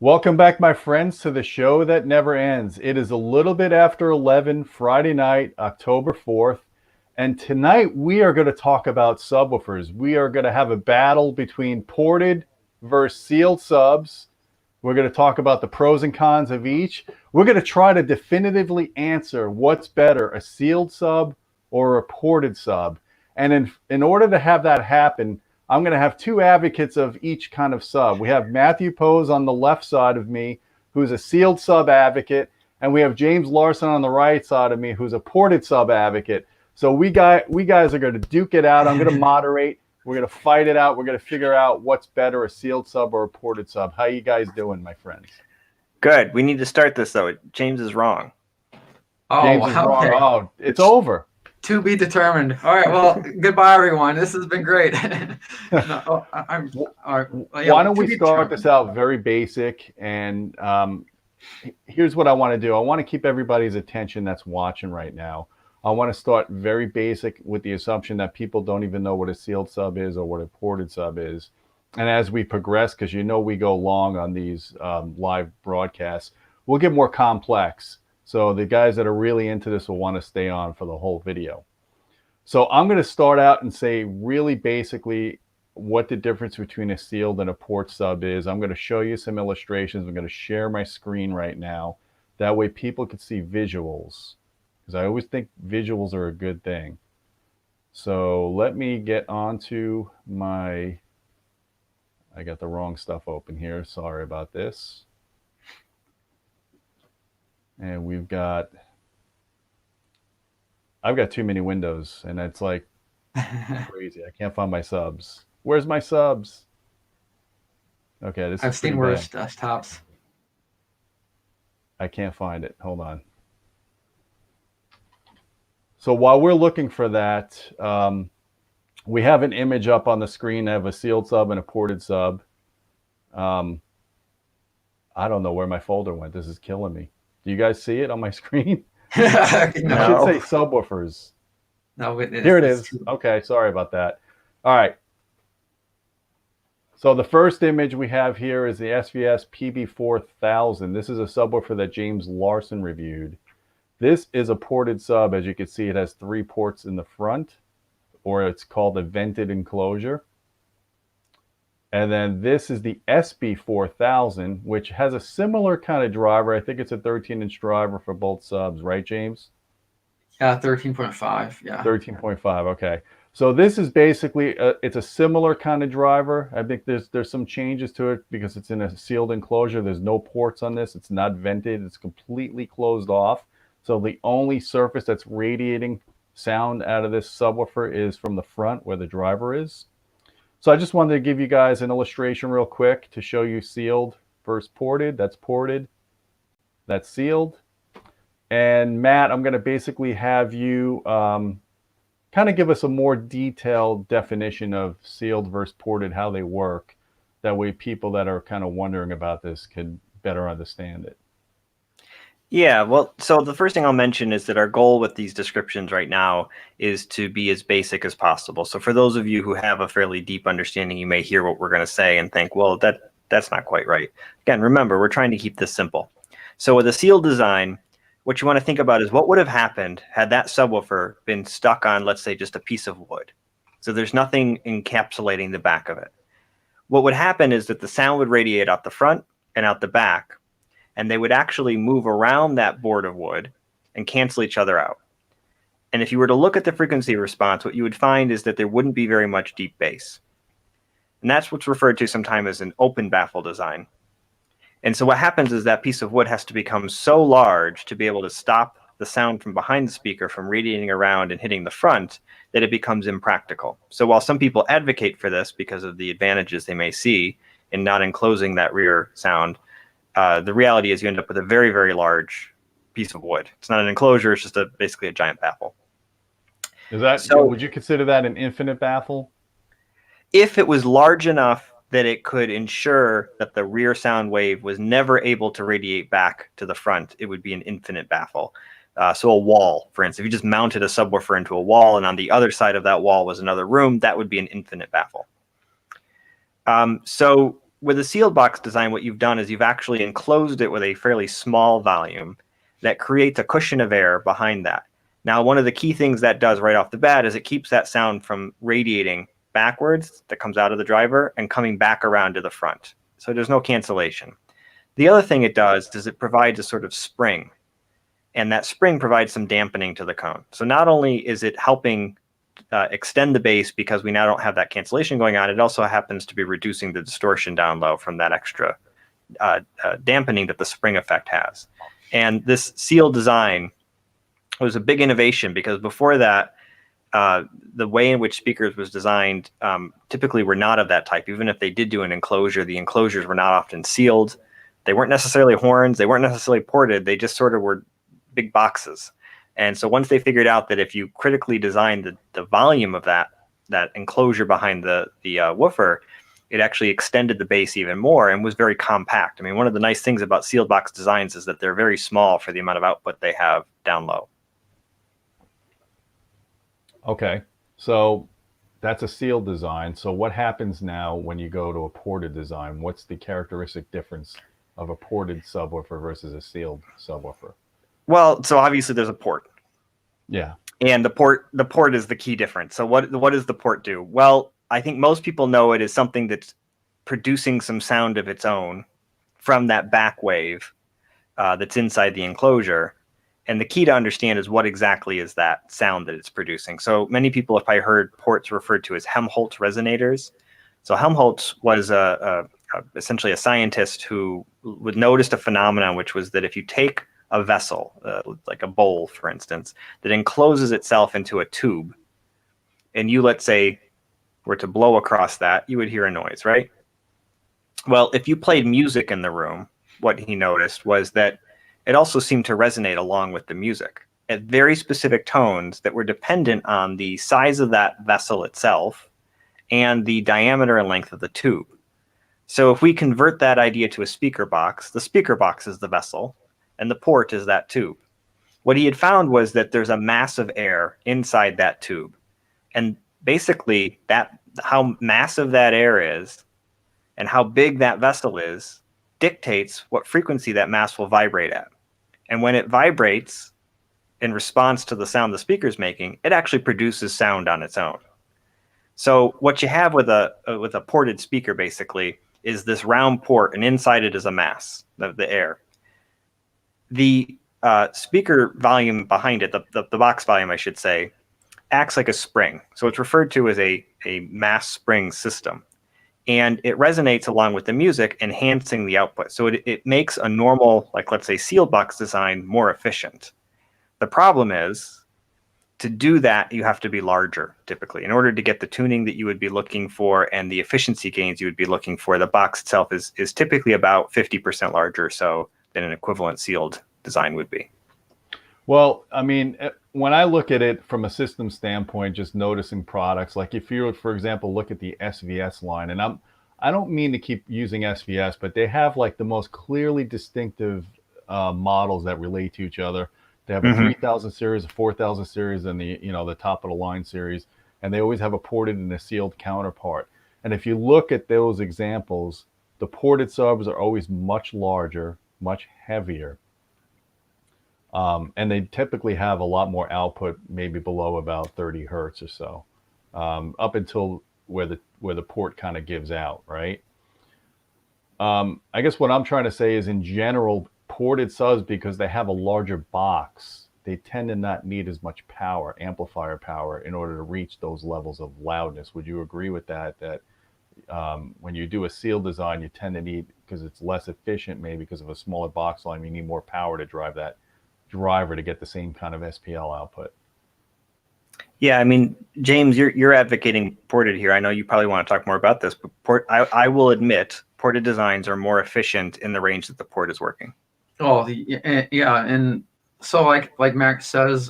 Welcome back, my friends, to the show that never ends. It is a little bit after 11, Friday night, October 4th. And tonight we are going to talk about subwoofers. We are going to have a battle between ported versus sealed subs. We're going to talk about the pros and cons of each. We're going to try to definitively answer what's better, a sealed sub or a ported sub. And in order to have that happen, I'm going to have two advocates of each kind of sub. We have Matthew Pose on the left side of me, who's a sealed sub advocate, and we have James Larson on the right side of me, who's a ported sub advocate. So we guys are going to duke it out. I'm going to moderate. We're going to fight it out. We're going to figure out what's better, a sealed sub or a ported sub. How you guys doing, my friends? Good. We need to start this, though. James is wrong. Oh, James is wrong. okay. Oh, it's over. To be determined. All right. Well, goodbye, everyone. This has been great. All right. Why don't we start this out very basic? And here's what I want to do. I want to keep everybody's attention that's watching right now. I want to start very basic with the assumption that people don't even know what a sealed sub is or what a ported sub is. And as we progress, because you know we go long on these live broadcasts, we'll get more complex. So the guys that are really into this will want to stay on for the whole video. So I'm going to start out and say really basically what the difference between a sealed and a port sub is. I'm going to show you some illustrations. I'm going to share my screen right now. That way people can see visuals, because I always think visuals are a good thing. So let me get onto my, I got the wrong stuff open here. Sorry about this. And I've got too many windows, and it's like crazy. I can't find my subs. Where's my subs? Okay, this I've is seen worse desktops. I can't find it. Hold on. So while we're looking for that, we have an image up on the screen of a sealed sub and a ported sub. I don't know where my folder went. This is killing me. Do you guys see it on my screen? No. It should say subwoofers. No, here it is. Okay, sorry about that. All right. So the first image we have here is the SVS PB4000. This is a subwoofer that James Larson reviewed. This is a ported sub. As you can see, it has 3 ports in the front, or it's called a vented enclosure. And then this is the SB4000, which has a similar kind of driver. I think it's a 13-inch driver for both subs, right, James? Yeah, 13.5. Yeah. 13.5. Okay. So this is basically it's a similar kind of driver. I think there's some changes to it because it's in a sealed enclosure. There's no ports on this. It's not vented. It's completely closed off. So the only surface that's radiating sound out of this subwoofer is from the front where the driver is. So I just wanted to give you guys an illustration real quick to show you sealed versus ported. That's ported. That's sealed. And Matt, I'm going to basically have you kind of give us a more detailed definition of sealed versus ported, how they work. That way people that are kind of wondering about this can better understand it. Yeah, well, so the first thing I'll mention is that our goal with these descriptions right now is to be as basic as possible. So for those of you who have a fairly deep understanding, you may hear what we're going to say and think, well, that's not quite right. Again, remember, we're trying to keep this simple. So with a sealed design, what you want to think about is what would have happened had that subwoofer been stuck on, let's say, just a piece of wood. So there's nothing encapsulating the back of it. What would happen is that the sound would radiate out the front and out the back, and they would actually move around that board of wood and cancel each other out. And if you were to look at the frequency response, what you would find is that there wouldn't be very much deep bass. And that's what's referred to sometimes as an open baffle design. And so what happens is that piece of wood has to become so large to be able to stop the sound from behind the speaker from radiating around and hitting the front that it becomes impractical. So while some people advocate for this because of the advantages they may see in not enclosing that rear sound, the reality is you end up with a very, very large piece of wood. It's not an enclosure, it's just basically a giant baffle. Is that, so, would you consider that an infinite baffle? If it was large enough that it could ensure that the rear sound wave was never able to radiate back to the front, it would be an infinite baffle. So a wall, for instance, if you just mounted a subwoofer into a wall and on the other side of that wall was another room, that would be an infinite baffle. So with a sealed box design, what you've done is you've actually enclosed it with a fairly small volume that creates a cushion of air behind that. Now, one of the key things that does right off the bat is it keeps that sound from radiating backwards that comes out of the driver and coming back around to the front. So there's no cancellation. The other thing it does is it provides a sort of spring, and that spring provides some dampening to the cone. So not only is it helping extend the bass because we now don't have that cancellation going on, it also happens to be reducing the distortion down low from that extra dampening that the spring effect has. And this sealed design was a big innovation because before that, the way in which speakers was designed typically were not of that type. Even if they did do an enclosure, the enclosures were not often sealed. They weren't necessarily horns. They weren't necessarily ported. They just sort of were big boxes. And so once they figured out that if you critically designed the volume of that enclosure behind the woofer, it actually extended the bass even more and was very compact. I mean, one of the nice things about sealed box designs is that they're very small for the amount of output they have down low. Okay, so that's a sealed design. So what happens now when you go to a ported design? What's the characteristic difference of a ported subwoofer versus a sealed subwoofer? Well, so obviously there's a port. Yeah. And the port is the key difference. So what does the port do? Well, I think most people know it as something that's producing some sound of its own from that back wave that's inside the enclosure. And the key to understand is what exactly is that sound that it's producing. So many people have probably heard ports referred to as Helmholtz resonators. So Helmholtz was essentially a scientist who noticed a phenomenon, which was that if you take a vessel, like a bowl, for instance, that encloses itself into a tube, and you, let's say, were to blow across that, you would hear a noise, right? Well, if you played music in the room, what he noticed was that it also seemed to resonate along with the music at very specific tones that were dependent on the size of that vessel itself and the diameter and length of the tube. So if we convert that idea to a speaker box, the speaker box is the vessel, and the port is that tube. What he had found was that there's a mass of air inside that tube. And basically, how massive that air is and how big that vessel is dictates what frequency that mass will vibrate at. And when it vibrates in response to the sound the speaker's making, it actually produces sound on its own. So what you have with a ported speaker basically is this round port, and inside it is a mass, the air. The speaker volume behind it, the box volume, I should say, acts like a spring. So it's referred to as a mass spring system. And it resonates along with the music, enhancing the output. So it makes a normal, like let's say, sealed box design more efficient. The problem is, to do that, you have to be larger, typically. In order to get the tuning that you would be looking for and the efficiency gains you would be looking for, the box itself is typically about 50% larger or so than an equivalent sealed design would be. Well, I mean, when I look at it from a system standpoint, just noticing products, like if you, for example, look at the SVS line, and I don't mean to keep using SVS, but they have like the most clearly distinctive models that relate to each other. They have a 3000 series, a 4000 series, and the top of the line series, and they always have a ported and a sealed counterpart. And if you look at those examples, the ported subs are always much larger, much heavier. And they typically have a lot more output, maybe below about 30 hertz or so, up until where the port kind of gives out, right? I guess what I'm trying to say is, in general, ported subs, because they have a larger box, they tend to not need as much power, amplifier power, in order to reach those levels of loudness. Would you agree with that? That when you do a sealed design, you tend to need, because it's less efficient, maybe because of a smaller box volume, you need more power to drive that driver to get the same kind of SPL output. Yeah, I mean, James, you're advocating ported here. I know you probably want to talk more about this, but I will admit ported designs are more efficient in the range that the port is working. Oh, yeah, and so like Max says,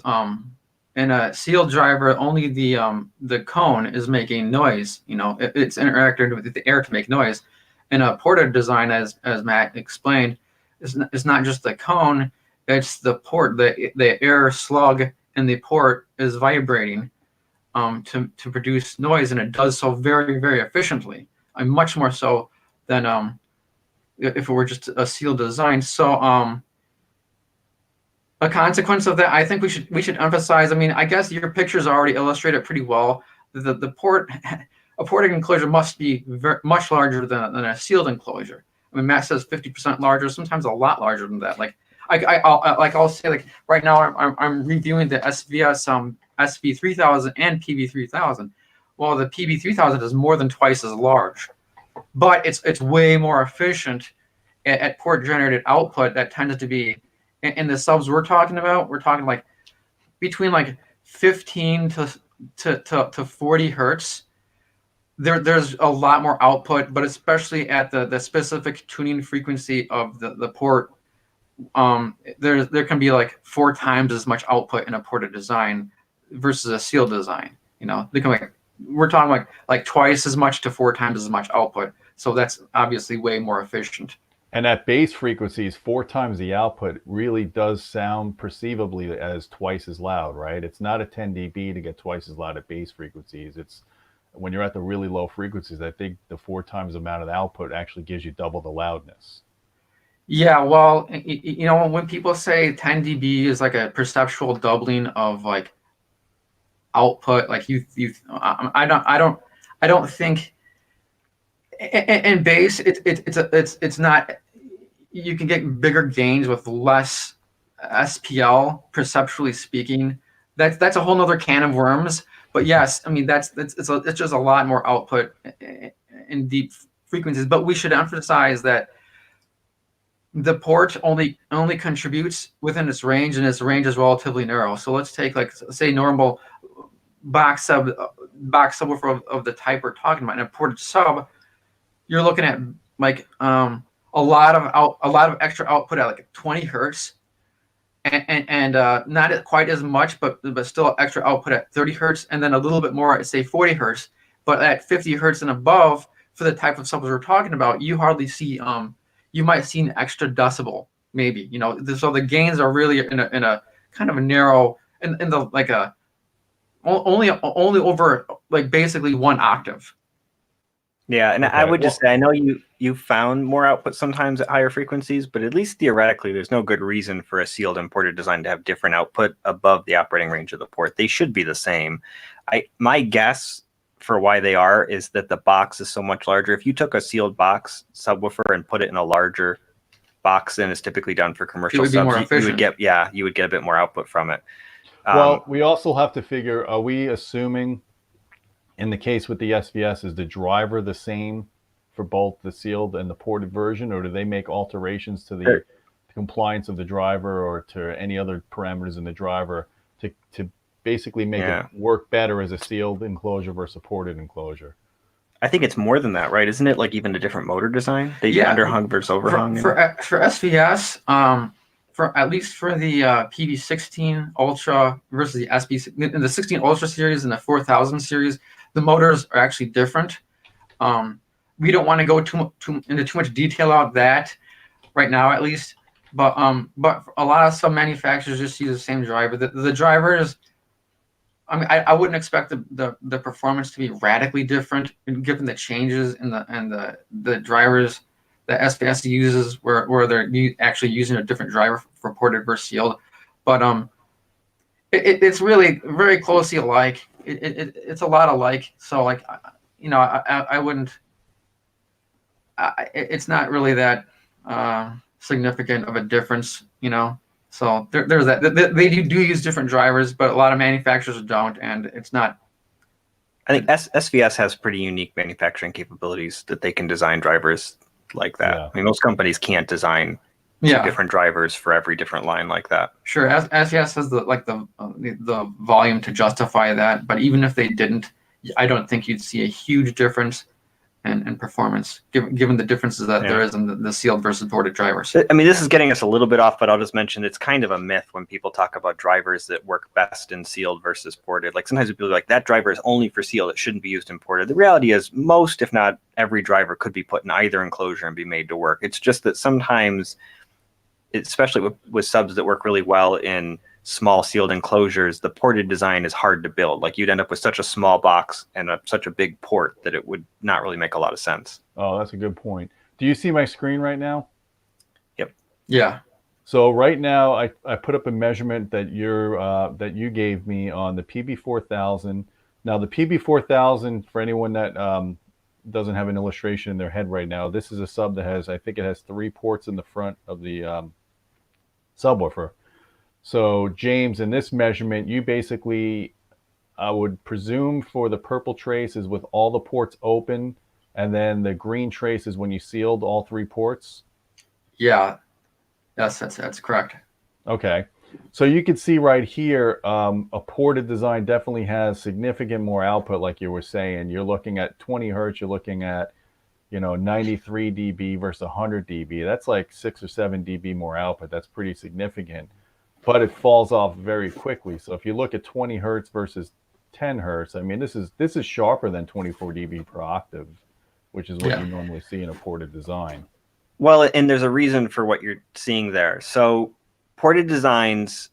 in a sealed driver, only the cone is making noise. It's interacting with the air to make noise. In a ported design, as Matt explained, it's not just the cone, it's the port. The air slug in the port is vibrating to produce noise, and it does so very, very efficiently. Much more so than if it were just a sealed design. So a consequence of that, I think we should emphasize. I mean, I guess your pictures already illustrate it pretty well. The port, a ported enclosure must be much larger than a sealed enclosure. I mean, Matt says 50% larger, sometimes a lot larger than that. Like I'll say, like right now I'm reviewing the SVS SV3000 and PV3000. Well, the PV3000 is more than twice as large, but it's way more efficient at port generated output. That tends to be in the subs we're talking about. We're talking like between like 15 to 40 hertz. There's a lot more output, but especially at the specific tuning frequency of the port, there can be like 4 times as much output in a ported design versus a sealed design. You know, they can we're talking like twice as much to 4 times as much output. So that's obviously way more efficient. And at base frequencies, 4 times the output really does sound perceivably as twice as loud, right? It's not a 10 dB to get twice as loud at base frequencies. It's when you're at the really low frequencies, I think the 4 times amount of output actually gives you double the loudness. Yeah, well, you know, when people say 10 dB is like a perceptual doubling of like output, like I don't think in bass it's not. You can get bigger gains with less SPL, perceptually speaking. That's a whole nother can of worms. But yes, I mean it's just a lot more output in deep frequencies. But we should emphasize that the port only contributes within its range, and its range is relatively narrow. So let's take like say normal box subwoofer of the type we're talking about. In a ported sub, you're looking at like a lot of extra output at like 20 hertz, and not quite as much, but still extra output at 30 hertz, and then a little bit more at say 40 hertz. But at 50 hertz and above, for the type of subs we're talking about, you hardly see you might see an extra decibel, maybe. You know, so the gains are really in a kind of a narrow in the like a only over like basically 1 octave. Yeah, and Okay. I would just say, I know you found more output sometimes at higher frequencies, but at least theoretically, there's no good reason for a sealed and ported design to have different output above the operating range of the port. They should be the same. My guess for why they are is that the box is so much larger. If you took a sealed box subwoofer and put it in a larger box than is typically done for commercial subs, you would get a bit more output from it. Well, we also have to figure, are we assuming in the case with the SVS, is the driver the same for both the sealed and the ported version, or do they make alterations to the compliance of the driver or to any other parameters in the driver to basically make it work better as a sealed enclosure versus a ported enclosure? I think it's more than that, right? Isn't it like even a different motor design? They do underhung versus overhung. For SVS, for at least for the PV16 Ultra versus the SB in the 16 Ultra series and the 4000 series, the motors are actually different. We don't want to go into too much detail about that right now, at least. But a lot of some manufacturers just use the same driver. The drivers, I mean, I wouldn't expect the performance to be radically different given the changes in the drivers that SVS uses, where they're actually using a different driver for ported versus sealed. But it's really very closely alike. It's a lot alike. So like, you know, I wouldn't. It's not really that significant of a difference, you know. So there's that. They do use different drivers, but a lot of manufacturers don't, and it's not. I think SVS has pretty unique manufacturing capabilities that they can design drivers like that. Yeah. I mean, most companies can't design two different drivers for every different line like that. Sure, SVS has the volume to justify that, but even if they didn't, I don't think you'd see a huge difference in performance, given the differences that there is in the sealed versus ported drivers. I mean, this is getting us a little bit off, but I'll just mention it's kind of a myth when people talk about drivers that work best in sealed versus ported. Like sometimes people are like, that driver is only for sealed, it shouldn't be used in ported. The reality is most, if not every driver could be put in either enclosure and be made to work. It's just that sometimes, especially with subs that work really well in small sealed enclosures, the ported design is hard to build. Like you'd end up with such a small box and such a big port that it would not really make a lot of sense. Oh, that's a good point. Do you see my screen right now? Yep. Yeah. So right now, I put up a measurement that you gave me on the PB4000. Now the PB4000, for anyone that doesn't have an illustration in their head right now, this is a sub that has, I think it has 3 ports in the front of the subwoofer. So James, in this measurement, you basically, I would presume for the purple trace is with all the ports open, and then the green trace is when you sealed all 3 ports. Yeah. Yes, that's correct. Okay. So you can see right here, a ported design definitely has significant more output, like you were saying. You're looking at 20 hertz, you're looking at, 93 dB versus 100 dB. That's like 6 or 7 dB more output. That's pretty significant, but it falls off very quickly. So if you look at 20 hertz versus 10 hertz, I mean, this is sharper than 24 dB per octave, which is what you normally see in a ported design. Well, and there's a reason for what you're seeing there. So ported designs,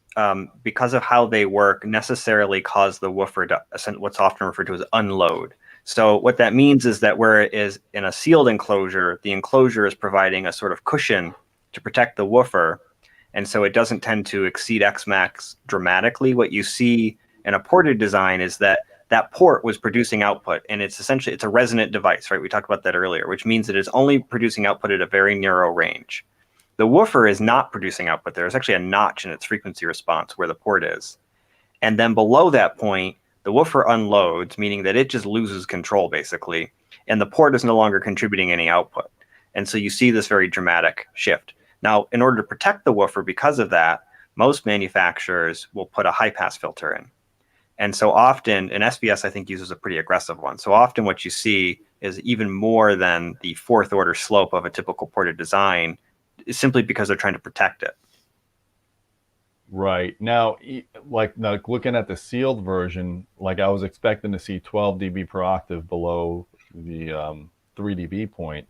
because of how they work, necessarily cause the woofer to, what's often referred to as unload. So what that means is that where it is in a sealed enclosure, the enclosure is providing a sort of cushion to protect the woofer. And so it doesn't tend to exceed Xmax dramatically. What you see in a ported design is that port was producing output, and it's a resonant device, right? We talked about that earlier, which means that it's only producing output at a very narrow range. The woofer is not producing output. There's actually a notch in its frequency response where the port is. And then below that point, the woofer unloads, meaning that it just loses control, basically, and the port is no longer contributing any output. And so you see this very dramatic shift. Now, in order to protect the woofer because of that, most manufacturers will put a high-pass filter in. And so often, and SBS, I think, uses a pretty aggressive one. So often what you see is even more than the 4th order slope of a typical ported design, simply because they're trying to protect it. Right. Now, looking at the sealed version, like I was expecting to see 12 dB per octave below the 3 dB point.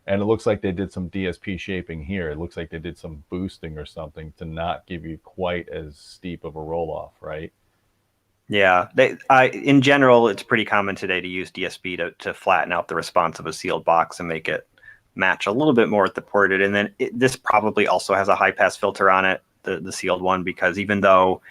And it looks like they did some DSP shaping here. It looks like they did some boosting or something to not give you quite as steep of a roll-off, right? Yeah. In general, it's pretty common today to use DSP to flatten out the response of a sealed box and make it match a little bit more with the ported. And then this probably also has a high-pass filter on it, the sealed one, because even though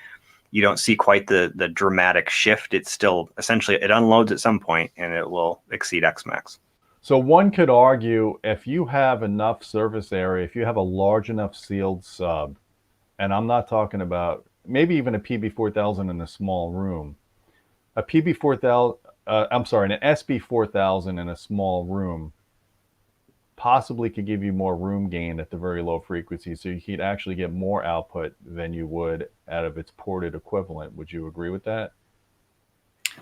you don't see quite the dramatic shift, it's still essentially, it unloads at some point and it will exceed Xmax. So one could argue, if you have enough surface area, if you have a large enough sealed sub, and I'm not talking about maybe even a PB4000 in a small room, an SB4000 in a small room possibly could give you more room gain at the very low frequency, so you could actually get more output than you would out of its ported equivalent. Would you agree with that?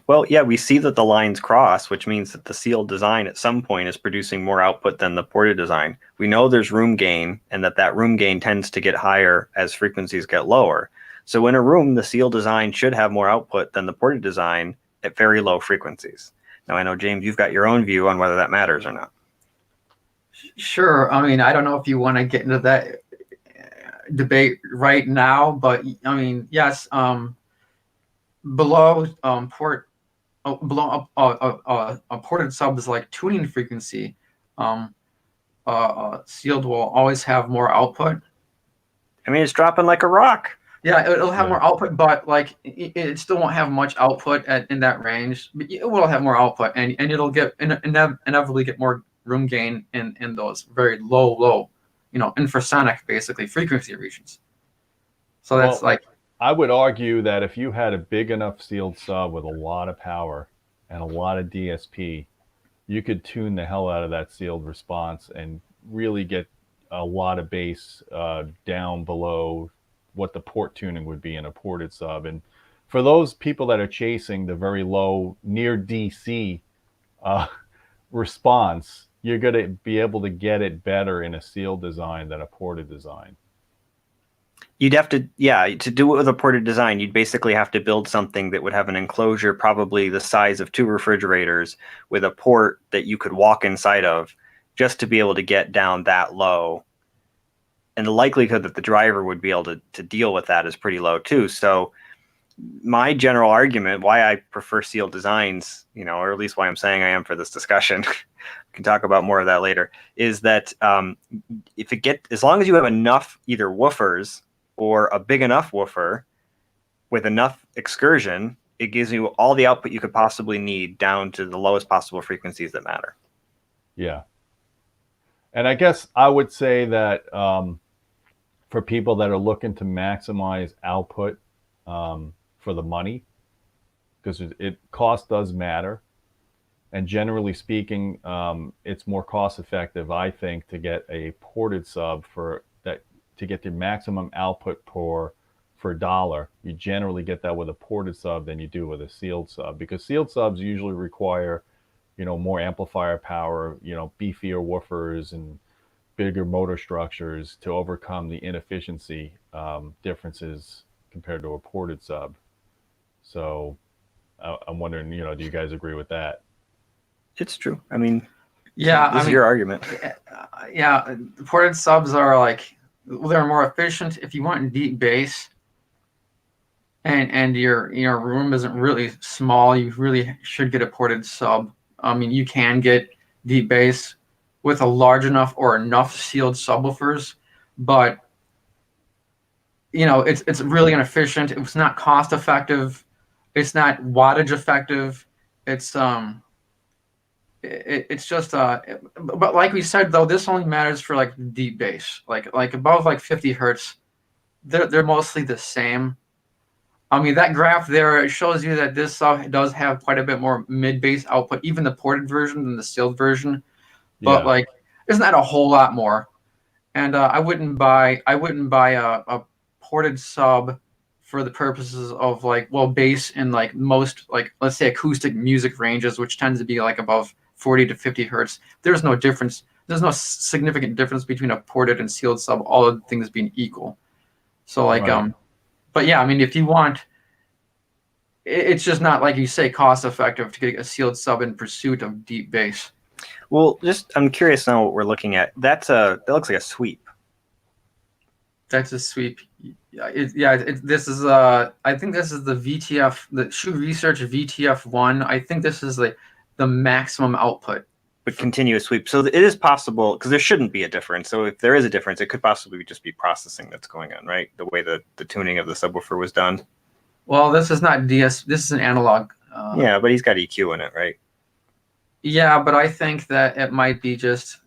Well, yeah, we see that the lines cross, which means that the sealed design at some point is producing more output than the ported design. We know there's room gain, and that room gain tends to get higher as frequencies get lower. So in a room, the sealed design should have more output than the ported design at very low frequencies. Now, I know, James, you've got your own view on whether that matters or not. Sure. I mean, I don't know if you want to get into that debate right now, but I mean, yes, below below a ported sub is like tuning frequency. Sealed will always have more output. I mean, it's dropping like a rock. Yeah, it'll have more output, but like it still won't have much output in that range. But it will have more output, and it'll get inevitably get more room gain in those very low, infrasonic basically frequency regions. So that's I would argue that if you had a big enough sealed sub with a lot of power and a lot of DSP, you could tune the hell out of that sealed response and really get a lot of bass down below what the port tuning would be in a ported sub. And for those people that are chasing the very low near DC response, you're going to be able to get it better in a sealed design than a ported design. You'd have to, to do it with a ported design, you'd basically have to build something that would have an enclosure probably the size of 2 refrigerators with a port that you could walk inside of just to be able to get down that low and the likelihood that the driver would be able to deal with that is pretty low too. So my general argument why I prefer sealed designs, or at least why I'm saying I am for this discussion, we can talk about more of that later, is that as long as you have enough either woofers or a big enough woofer with enough excursion, it gives you all the output you could possibly need down to the lowest possible frequencies that matter. Yeah. And I guess I would say that for people that are looking to maximize output for the money, because cost does matter. And generally speaking, it's more cost effective, I think, to get a ported sub to get the maximum output for $1. You generally get that with a ported sub than you do with a sealed sub, because sealed subs usually require, more amplifier power, beefier woofers and bigger motor structures to overcome the inefficiency differences compared to a ported sub. So I'm wondering, do you guys agree with that? It's true. I mean, Yeah, this is your argument. Yeah, ported subs are they're more efficient if you want deep bass, and your room isn't really small. You really should get a ported sub. I mean, you can get deep bass with a large enough or enough sealed subwoofers, but it's really inefficient. It's not cost effective. It's not wattage effective. It's it's just but like we said though, this only matters for deep bass, like above 50 hertz. They're mostly the same. I mean, that graph there, it shows you that this sub does have quite a bit more mid bass output, even the ported version than the sealed version. But Yeah. isn't that a whole lot more? And I wouldn't buy a ported sub for the purposes of bass in most let's say acoustic music ranges, which tends to be above 40 to 50 hertz. There's no difference. There's no significant difference between a ported and sealed sub, all of the things being equal. So Right. but yeah, I mean, if you want, it's just not, like you say, cost effective to get a sealed sub in pursuit of deep bass. Well, I'm curious now what we're looking at. That looks like a sweep. That's a sweep. This is I think this is the VTF, the Shoe Research VTF1. I think this is the maximum output. But continuous sweep. So it is possible, because there shouldn't be a difference. So if there is a difference, it could possibly just be processing that's going on, right? The way the tuning of the subwoofer was done. Well, this is not DS. This is an analog. Yeah, but he's got EQ in it, right? Yeah, but I think that it might be just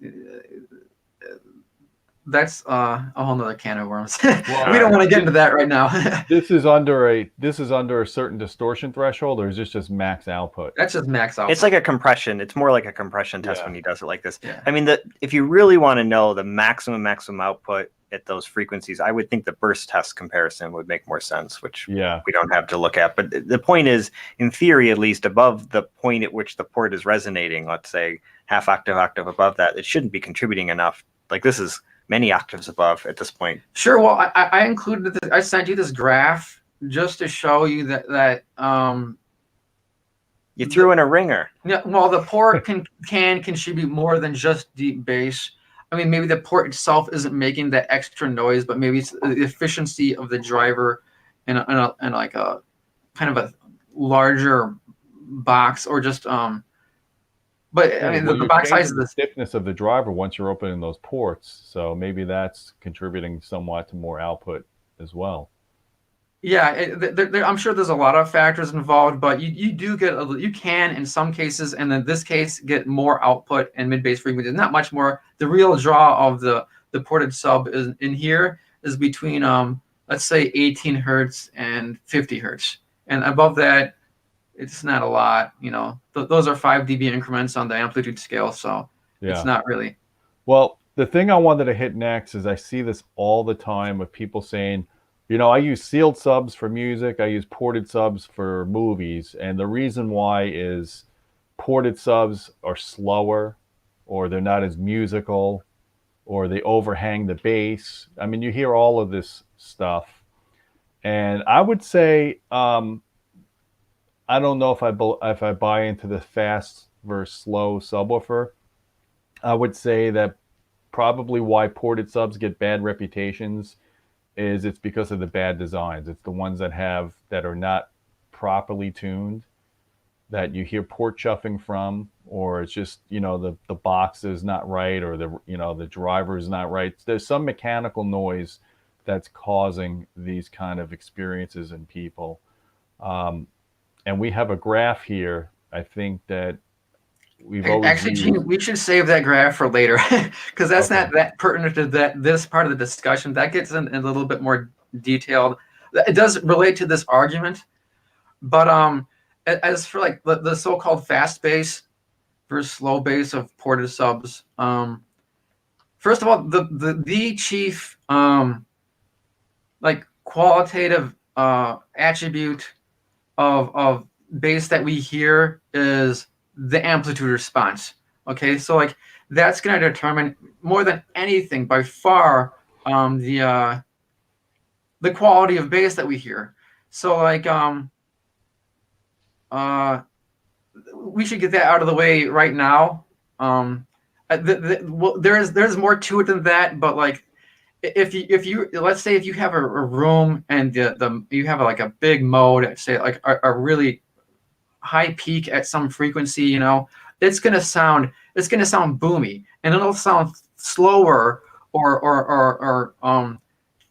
that's a whole nother can of worms. We don't want to get into that right now. This is under a certain distortion threshold, or is this just max output? That's just max output. It's like a compression. It's more like a compression test Yeah. when he does it like this. Yeah. I mean, if you really want to know the maximum output at those frequencies, I would think the burst test comparison would make more sense, which we don't have to look at. But the point is, in theory, at least above the point at which the port is resonating, let's say half octave above that, it shouldn't be contributing enough. This is many octaves above at this point. Sure. Well, I included this. I sent you this graph just to show you that you threw in a ringer. Yeah. Well, the port can contribute more than just deep bass. I mean, maybe the port itself isn't making that extra noise, but maybe it's the efficiency of the driver in a kind of a larger box, or just But I mean, the box size is the stiffness of the driver once you're opening those ports, so maybe that's contributing somewhat to more output as well. Yeah, I'm sure there's a lot of factors involved, but you can in some cases, and in this case, get more output and mid bass frequencies. Not much more. The real draw of the ported sub is in here is between let's say 18 hertz and 50 hertz, and above that, it's not a lot. Those are 5 dB increments on the amplitude scale, so it's not really. Well, the thing I wanted to hit next is I see this all the time with people saying, I use sealed subs for music, I use ported subs for movies, and the reason why is ported subs are slower, or they're not as musical, or they overhang the bass. I mean, you hear all of this stuff, and I would say, I don't know if I buy into the fast versus slow subwoofer. I would say that probably why ported subs get bad reputations is it's because of the bad designs. It's the ones that are not properly tuned, that you hear port chuffing from, or it's just, the box is not right, or the driver is not right. There's some mechanical noise that's causing these kind of experiences in people. And we have a graph here, I think, that we've always Actually, used. Gene, we should save that graph for later because that's Okay. not that pertinent to this part of the discussion. That gets in a little bit more detailed. It does relate to this argument, but as for like the so-called fast bass versus slow bass of ported subs, first of all, the chief like qualitative attribute of bass that we hear is the amplitude response. Okay, so like that's going to determine more than anything by far the quality of bass that we hear. So like we should get that out of the way right now. There's more to it than that, but like if you let's say if you have a room and you have like a big mode, say like a really high peak at some frequency, it's gonna sound boomy, and it'll sound slower or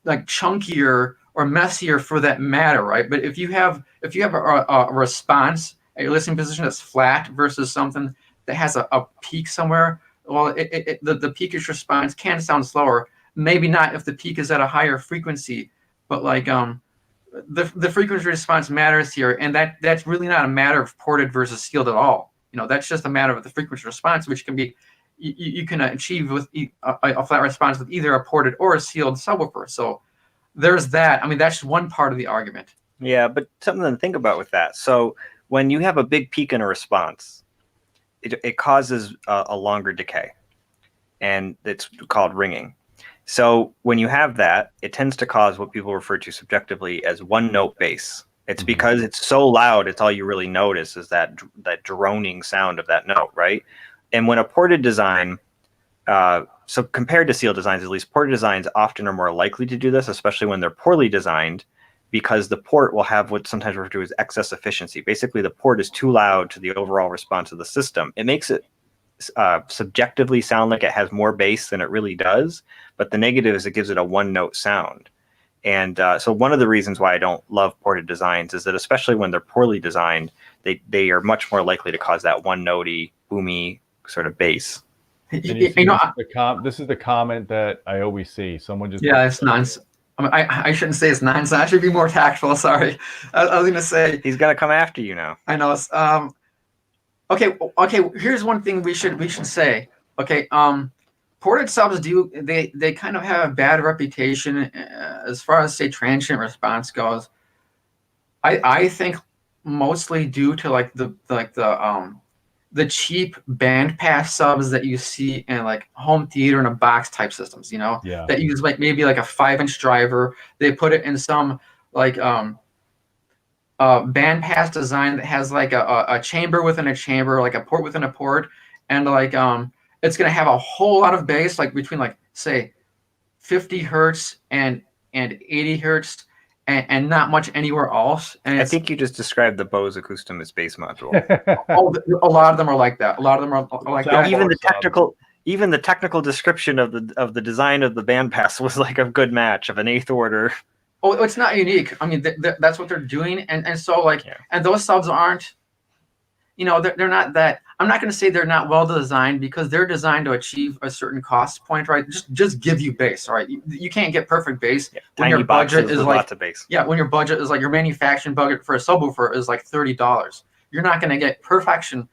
like chunkier or messier for that matter, right? But if you have a response at your listening position that's flat versus something that has a peak somewhere, well, the peakish response can sound slower. Maybe not if the peak is at a higher frequency, but like the frequency response matters here, and that's really not a matter of ported versus sealed at all. That's just a matter of the frequency response, which can be you can achieve with a flat response with either a ported or a sealed subwoofer. So there's that. I mean, that's one part of the argument. Yeah, but something to think about with that. So when you have a big peak in a response, it causes a longer decay, and it's called ringing. So when you have that, it tends to cause what people refer to subjectively as one-note bass. It's because it's so loud, it's all you really notice is that droning sound of that note, right? And when a ported design, so compared to sealed designs, at least ported designs often are more likely to do this, especially when they're poorly designed, because the port will have what sometimes referred to as excess efficiency. Basically, the port is too loud to the overall response of the system. It makes it subjectively sound like it has more bass than it really does, but the negative is it gives it a one-note sound. And so one of the reasons why I don't love ported designs is that especially when they're poorly designed, they are much more likely to cause that one-notey, boomy sort of bass. This is the comment that I always see. Someone just it's nonsense. I shouldn't say it's nonsense. I should be more tactful. Sorry, I was going to say he's got to come after you now. I know. Okay. Here's one thing we should say. Okay. Ported subs they kind of have a bad reputation as far as say transient response goes. I think mostly due to like the cheap bandpass subs that you see in like home theater and a box type systems, that use like maybe like a 5-inch driver. They put it in some like bandpass design that has like a chamber within a chamber, like a port within a port, and like it's gonna have a whole lot of bass, like between like say 50 hertz and 80 hertz, and not much anywhere else. And I think you just described the Bose Acoustum as bass module. A lot of them are like that. A lot of them are like that. Even the technical description of the design of the bandpass was like a good match of an 8th order. Oh, it's not unique. I mean, that's what they're doing, and so like, and those subs aren't, they're not that. I'm not going to say they're not well designed because they're designed to achieve a certain cost point, right? Just give you bass, right? You can't get perfect bass when your budget is like lots of bass. Yeah, when your budget is like your manufacturing budget for a subwoofer is like $30. You're not going to get perfection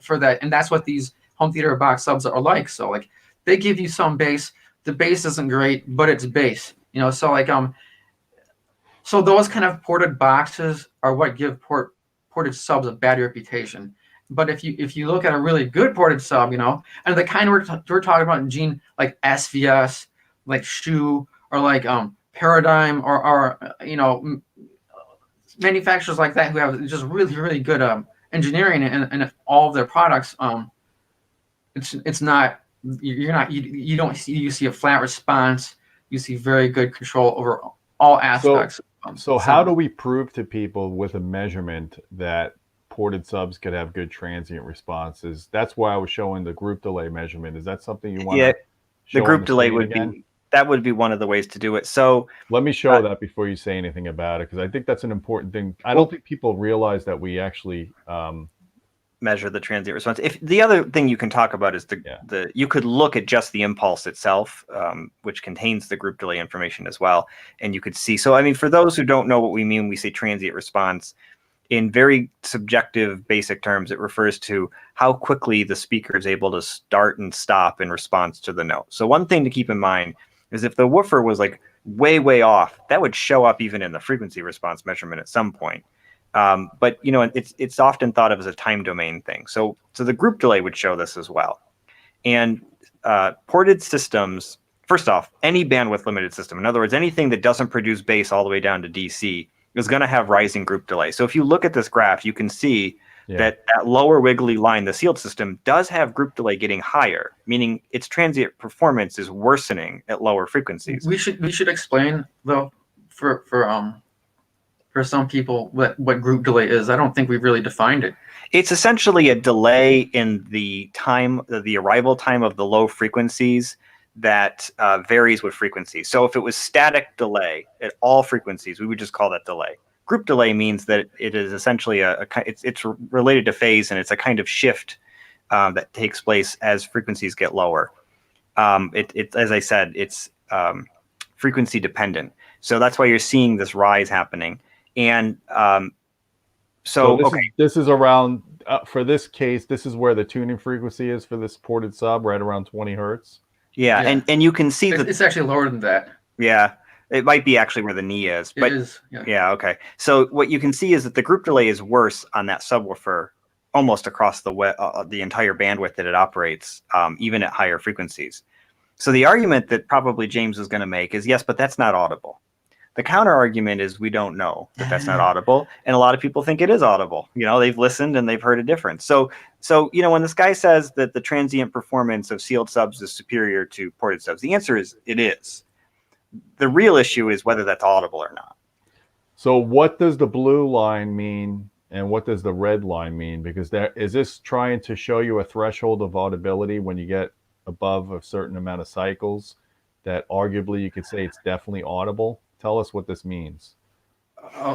for that, and that's what these home theater box subs are like. So like, they give you some bass. The bass isn't great, but it's bass, So like so those kind of ported boxes are what give ported subs a bad reputation. But if you look at a really good ported sub, and the kind we're talking about in Gene, like SVS, like Shoe, or like Paradigm, or manufacturers like that who have just really, really good engineering and all of their products, it's not you don't see, you see a flat response. You see very good control over all aspects. So how do we prove to people with a measurement that ported subs could have good transient responses? That's why I was showing the group delay measurement. Is that something you want to show the group on the delay screen would again? be, that would be one of the ways to do it. So let me show that before you say anything about it, because I think that's an important thing. I don't think people realize that we actually measure the transient response. If the other thing you can talk about is you could look at just the impulse itself, which contains the group delay information as well, and you could see. So I mean, for those who don't know what we mean when we say transient response, in very subjective, basic terms, it refers to how quickly the speaker is able to start and stop in response to the note. So one thing to keep in mind is if the woofer was like way off, that would show up even in the frequency response measurement at some point. But you know, it's often thought of as a time domain thing. So the group delay would show this as well. And ported systems, first off, any bandwidth limited system, in other words, anything that doesn't produce bass all the way down to DC, is going to have rising group delay. So if you look at this graph, you can see that lower wiggly line, the sealed system, does have group delay getting higher, meaning its transient performance is worsening at lower frequencies. We should explain though for some people what group delay is. I don't think we've really defined it. It's essentially a delay in the time, the arrival time of the low frequencies that varies with frequency. So if it was static delay at all frequencies, we would just call that delay. Group delay means that it is essentially it's related to phase, and it's a kind of shift that takes place as frequencies get lower. As I said, it's frequency dependent. So that's why you're seeing this rise happening. And this is around, for this case, this is where the tuning frequency is for this ported sub, right around 20 hertz. Yeah. And you can see that it's actually lower than that. Yeah, it might be actually where the knee is. But it is. Yeah. Okay. So what you can see is that the group delay is worse on that subwoofer almost across the entire bandwidth that it operates, even at higher frequencies. So the argument that probably James is going to make is, yes, but that's not audible. The counter argument is we don't know that that's not audible, and a lot of people think it is audible. You know, they've listened and they've heard a difference. So you know, when this guy says that the transient performance of sealed subs is superior to ported subs, the answer is it is. The real issue is whether that's audible or not. So what does the blue line mean, and what does the red line mean? Because is this trying to show you a threshold of audibility when you get above a certain amount of cycles that arguably you could say it's definitely audible? Tell us what this means.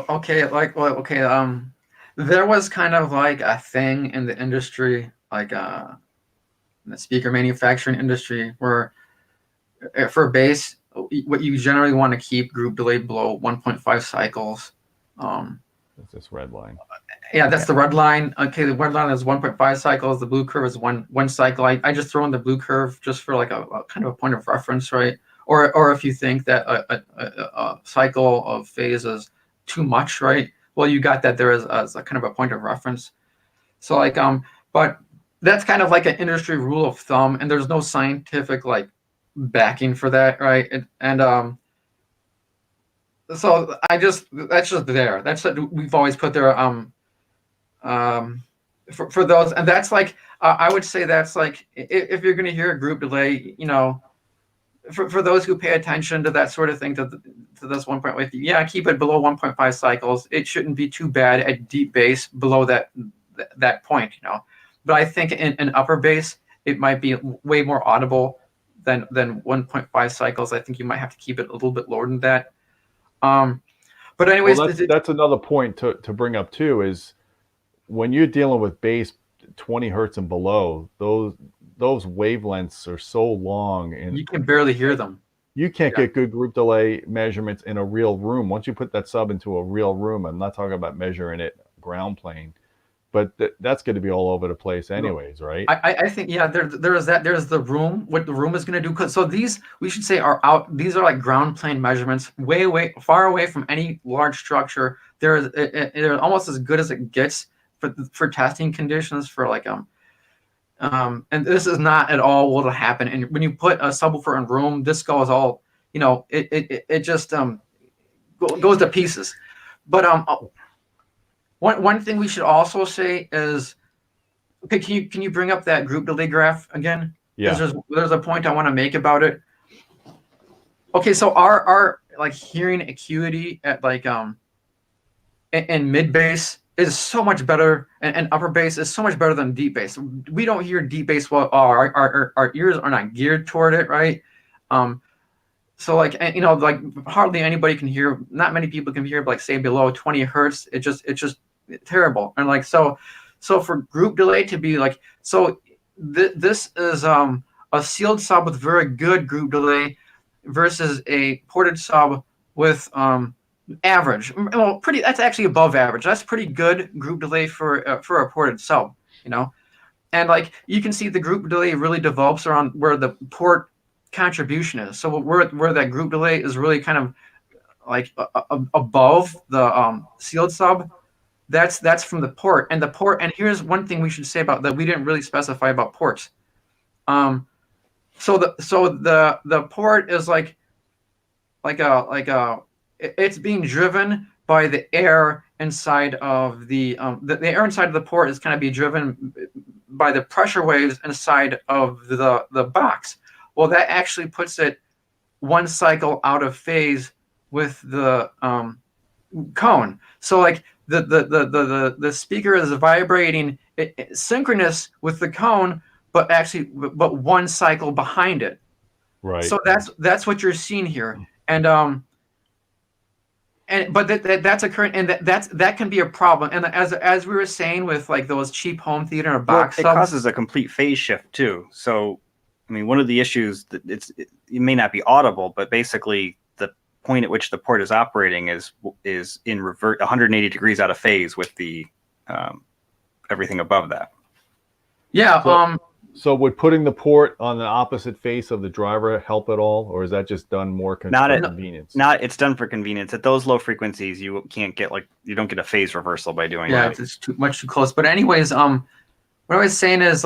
Okay, there was kind of like a thing in the industry, like in the speaker manufacturing industry, where for bass, what you generally want to keep group delay below 1.5 cycles. That's this red line. Yeah, that's the red line. Okay, the red line is 1.5 cycles. The blue curve is one cycle. I just throw in the blue curve just for like a kind of a point of reference, right? Or if you think that a cycle of phase is too much, right? Well, you got that there as a kind of a point of reference. So like, but that's kind of like an industry rule of thumb, and there's no scientific like backing for that, right? So that's just there. That's what we've always put there. For those, and that's like I would say that's like if you're going to hear a group delay, you know. For those who pay attention to that sort of thing, to this 1.5, yeah, keep it below 1.5 cycles. It shouldn't be too bad at deep bass below that point, you know. But I think in upper bass, it might be way more audible than 1.5 cycles. I think you might have to keep it a little bit lower than that. But anyways, well, that's another point to bring up too, is when you're dealing with bass 20 hertz and below, those wavelengths are so long and you can barely hear them. You can't get good group delay measurements in a real room. Once you put that sub into a real room, I'm not talking about measuring it ground plane, but that's going to be all over the place anyways, right? I think, yeah, there's that. There's the room, what the room is going to do. So these, we should say, these are like ground plane measurements, way far away from any large structure. They're almost as good as it gets for testing conditions for like and this is not at all what'll happen. And when you put a subwoofer in a room, this goes all, you know, it just goes to pieces. But one thing we should also say is, okay, can you bring up that group delay graph again? Yeah. There's a point I want to make about it. Okay, so our like hearing acuity at like and mid bass is so much better, and upper bass is so much better than deep bass. We don't hear deep bass well. Our ears are not geared toward it, right? So like, you know, like hardly anybody can hear. Not many people can hear like say below 20 hertz. It's just terrible. And like so for group delay to be like so, this is a sealed sub with very good group delay versus a ported sub with average. Well, pretty. That's actually above average. That's pretty good group delay for a ported sub. You know, and like you can see the group delay really develops around where the port contribution is. So where that group delay is really kind of like above the sealed sub. That's from the port, and the port. And here's one thing we should say about that we didn't really specify about ports. So the port is like a it's being driven by the air inside of the air inside of the port is kind of be driven by the pressure waves inside of the box. Well, that actually puts it one cycle out of phase with the cone. So like the speaker is vibrating synchronous with the cone, but but one cycle behind it. Right. So that's what you're seeing here, and but that's occurring, and that can be a problem. And as we were saying with like those cheap home theater and box it subs, causes a complete phase shift too. So, I mean, one of the issues that it may not be audible, but basically the point at which the port is operating is in revert 180 degrees out of phase with the everything above that. Yeah. So would putting the port on the opposite face of the driver help at all, or is that just done more for convenience? It's done for convenience. At those low frequencies, you can't get you don't get a phase reversal by doing that. Yeah, it's much too close. But anyways, what I was saying is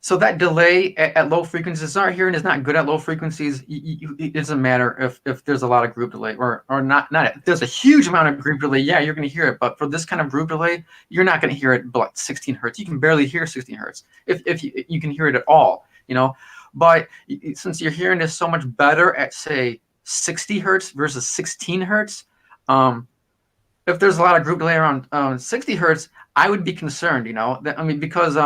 so that delay at low frequencies, our hearing is not good at low frequencies. It doesn't matter if there's a lot of group delay or not. If there's a huge amount of group delay, yeah, you're going to hear it. But for this kind of group delay, you're not going to hear it below 16 hertz. You can barely hear 16 hertz if you can hear it at all, you know. But since your hearing is so much better at say 60 hertz versus 16 hertz, if there's a lot of group delay around 60 hertz, I would be concerned, you know. Because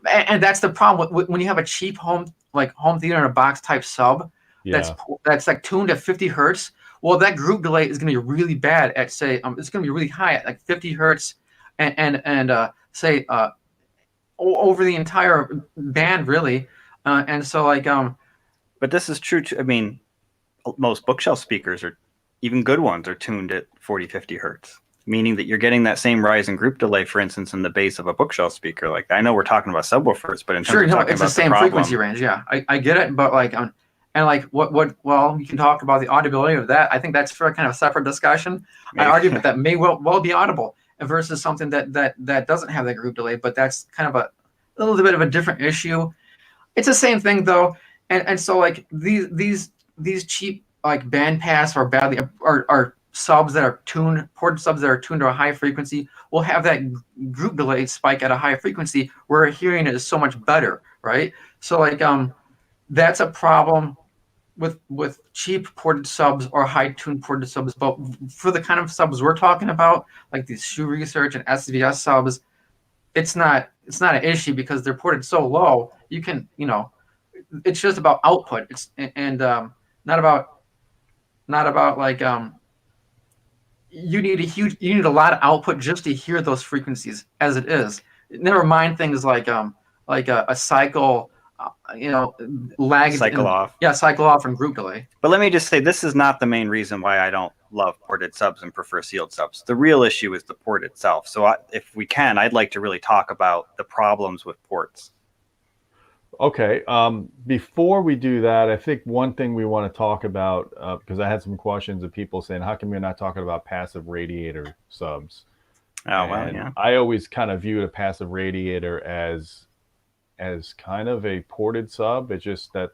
and that's the problem when you have a cheap home theater in a box type sub that's like tuned at 50 hertz. Well, that group delay is going to be really bad at say it's going to be really high at like 50 hertz and say over the entire band really, and so like But this is true too. I mean, most bookshelf speakers even good ones are tuned at 40, 50 hertz. Meaning that you're getting that same rise in group delay, for instance, in the base of a bookshelf speaker. Like I know we're talking about subwoofers, but in terms of it's the same frequency range. Yeah, I get it, but like and like what well, we can talk about the audibility of that. I think that's for a kind of separate discussion. Maybe. I argue that that may well be audible versus something that doesn't have that group delay, but that's kind of a little bit of a different issue. It's the same thing though, and so like these cheap like bandpass or badly are subs that are tuned, ported subs that are tuned to a high frequency will have that group delay spike at a high frequency where hearing is so much better, right? So like that's a problem with cheap ported subs or high tuned ported subs. But for the kind of subs we're talking about, like these Shoe Research and SVS subs, it's not an issue because they're ported so low. You can, you know, it's just about output. It's and not about like you need a lot of output just to hear those frequencies as it is. Never mind things like a cycle, lag cycle off. Yeah, cycle off and group delay. But let me just say, this is not the main reason why I don't love ported subs and prefer sealed subs. The real issue is the port itself. So if we can, I'd like to really talk about the problems with ports. Okay. Before we do that, I think one thing we want to talk about, because I had some questions of people saying, how come you're not talking about passive radiator subs? Oh, well, yeah. I always kind of viewed a passive radiator as kind of a ported sub. It's just that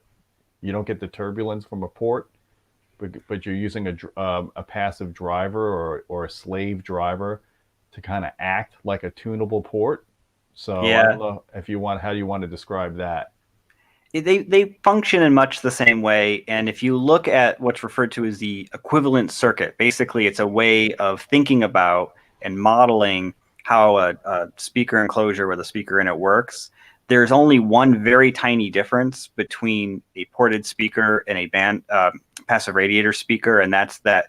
you don't get the turbulence from a port, but you're using a passive driver or a slave driver to kind of act like a tunable port. So I Yeah. don't know if you want, how do you want to describe that? They function in much the same way. And if you look at what's referred to as the equivalent circuit, basically it's a way of thinking about and modeling how a speaker enclosure with a speaker in it works. There's only one very tiny difference between a ported speaker and a passive radiator speaker, and that's that